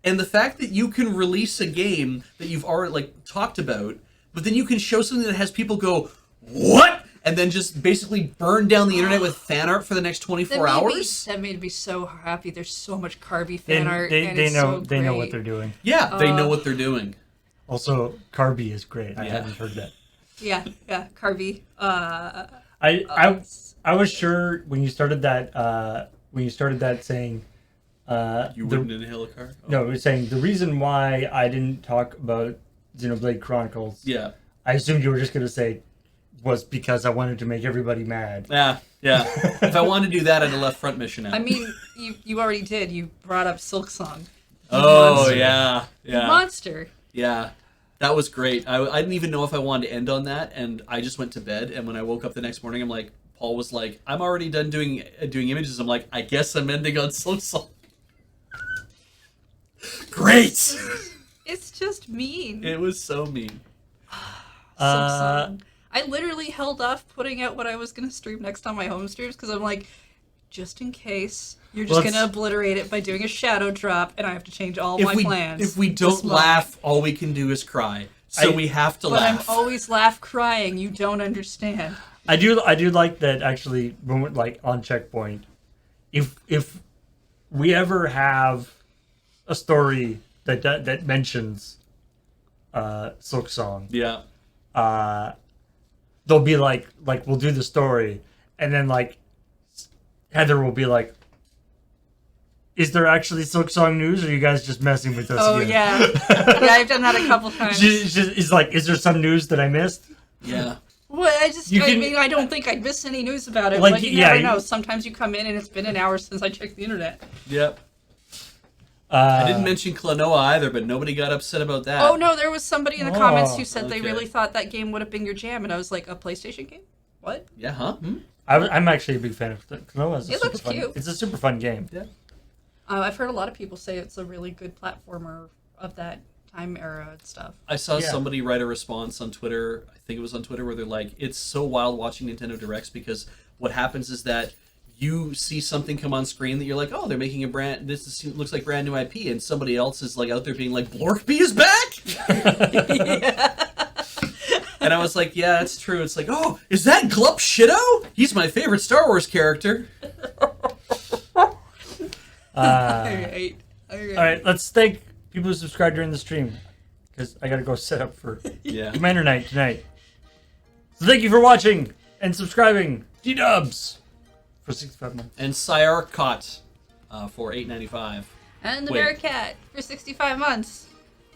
And the fact that you can release a game that you've already talked about, but then you can show something that has people go, what? And then just basically burn down the internet with fan art for the next 24 hours? That made me so happy. There's so much Carby They, fan art. they, and they it's know so they know what great. they're doing. Yeah, they know what they're doing. Also, Carby is great. I Yeah. hadn't heard that. Yeah, Carby. I was sure when you started that saying You wouldn't inhale a car? Oh. no, it was saying the reason why I didn't talk about Xenoblade Chronicles. Yeah. I assumed you were just gonna say was because I wanted to make everybody mad. Yeah. If I wanted to do that, I'd have left Front Mission out. I mean, you already did. You brought up Silk Song. oh, Monster. yeah. Monster. Yeah. That was great. I didn't even know if I wanted to end on that, and I just went to bed, and when I woke up the next morning, I'm like, Paul was like, I'm already done doing images. I'm like, I guess I'm ending on Silk Song. Great! It's just mean. It was so mean. Silk Song. I literally held off putting out what I was going to stream next on my home streams because I'm like, just in case you're just Well, going to obliterate it by doing a shadow drop and I have to change all my plans. If we this don't month. laugh, all we can do is cry. So we have to But laugh. I'm always laugh crying. You don't understand. I do like that actually when we're, like on CheckPoint. If we ever have a story that mentions Silk Song, Yeah. they'll be like we'll do the story, and then like Heather will be like, is there actually Silk Song news, or are you guys just messing with us Oh, again? yeah. Yeah, I've done that a couple times. She's like, is there some news that I missed? Yeah. Well, I can- mean, I don't think I'd miss any news about it. Like, But you yeah, never you- know. Sometimes you come in and it's been an hour since I checked the internet. Yep. I didn't mention Klonoa either, but nobody got upset about that. Oh, no, there was somebody in the comments Oh, who said they okay. really thought that game would have been your jam. And I was like, a PlayStation game? What? Yeah, huh? Hmm? I'm actually a big fan of Klonoa. It looks fun, cute. It's a super fun game. Yeah. I've heard a lot of people say it's a really good platformer of that time era and stuff. I saw Yeah. somebody write a response on Twitter, I think it was on Twitter, where they're like, it's so wild watching Nintendo Directs because what happens is that you see something come on screen that you're like, oh, they're making a brand, looks like brand new IP, and somebody else is like out there being like, Blorkby is back? And I was like, yeah, that's true. It's like, oh, is that Glup Shido? He's my favorite Star Wars character. All right. All right, let's thank people who subscribed during the stream, because I gotta go set up for Yeah. Commander Night tonight. So thank you for watching and subscribing. D-dubs for 65 months. And Syarcot for $8.95. And the Wait. Bearcat for 65 months.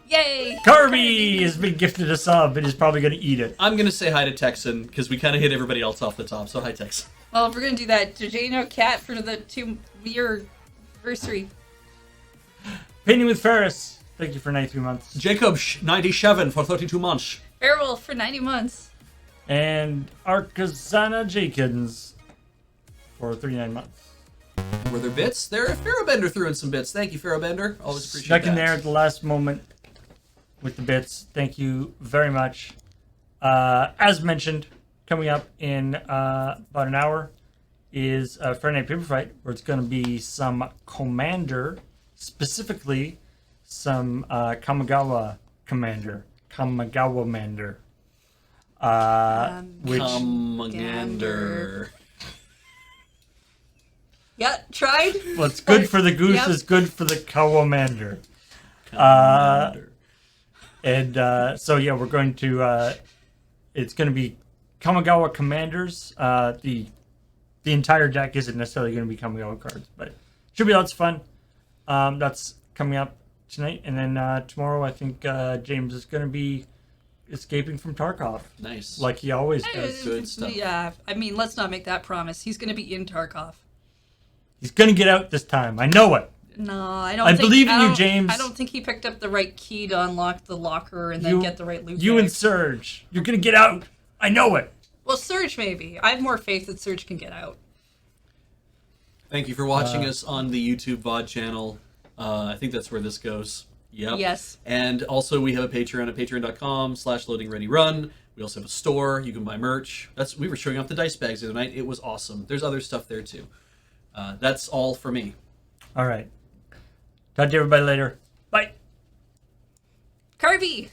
Yay! Kirby has been gifted a sub and is probably gonna eat it. I'm going to say hi to Texan because we kind of hit everybody else off the top, so hi, Tex. Well, if we're going to do that, Jajano Cat for the 2-year anniversary. Painting with Ferris. Thank you for 93 months. Jacob 97 for 32 months. Airwolf for 90 months. And Arkazana Jenkins for 39 months. Were there bits? There, Ferrobender threw in some bits. Thank you, Ferrobender. Always appreciate Stuck that. in there at the last moment with the bits. Thank you very much. As mentioned, coming up in about an hour is Friday Night Paper Fight, where it's going to be some Commander, specifically some Kamigawa Commander. Kamigawa Mander. Which Commander. Yeah, tried. what's good for the goose Yep. is good for the Kawamander. Commander. And so yeah, we're going to it's going to be Kamigawa Commanders. The entire deck isn't necessarily going to be Kamigawa cards, but should be lots of fun. That's coming up tonight, and then tomorrow I think James is going to be escaping from Tarkov, Nice. like he always does. Good stuff. Yeah, I mean, let's not make that promise. He's going to be in Tarkov. He's going to get out this time. I know it. No, I don't. I think, believe in I you, don't- James. I don't think he picked up the right key to unlock the locker and then get the right loot. You bag. and Surge, you're going to get out. I know it. Well, Surge maybe. I have more faith that Surge can get out. Thank you for watching us on the YouTube VOD channel. I think that's where this goes. Yep. Yes. And also we have a Patreon at patreon.com/loadingreadyrun. We also have a store. You can buy merch. We were showing off the dice bags the other night. It was awesome. There's other stuff there too. That's all for me. All right. Talk to everybody later. Bye. Kirby!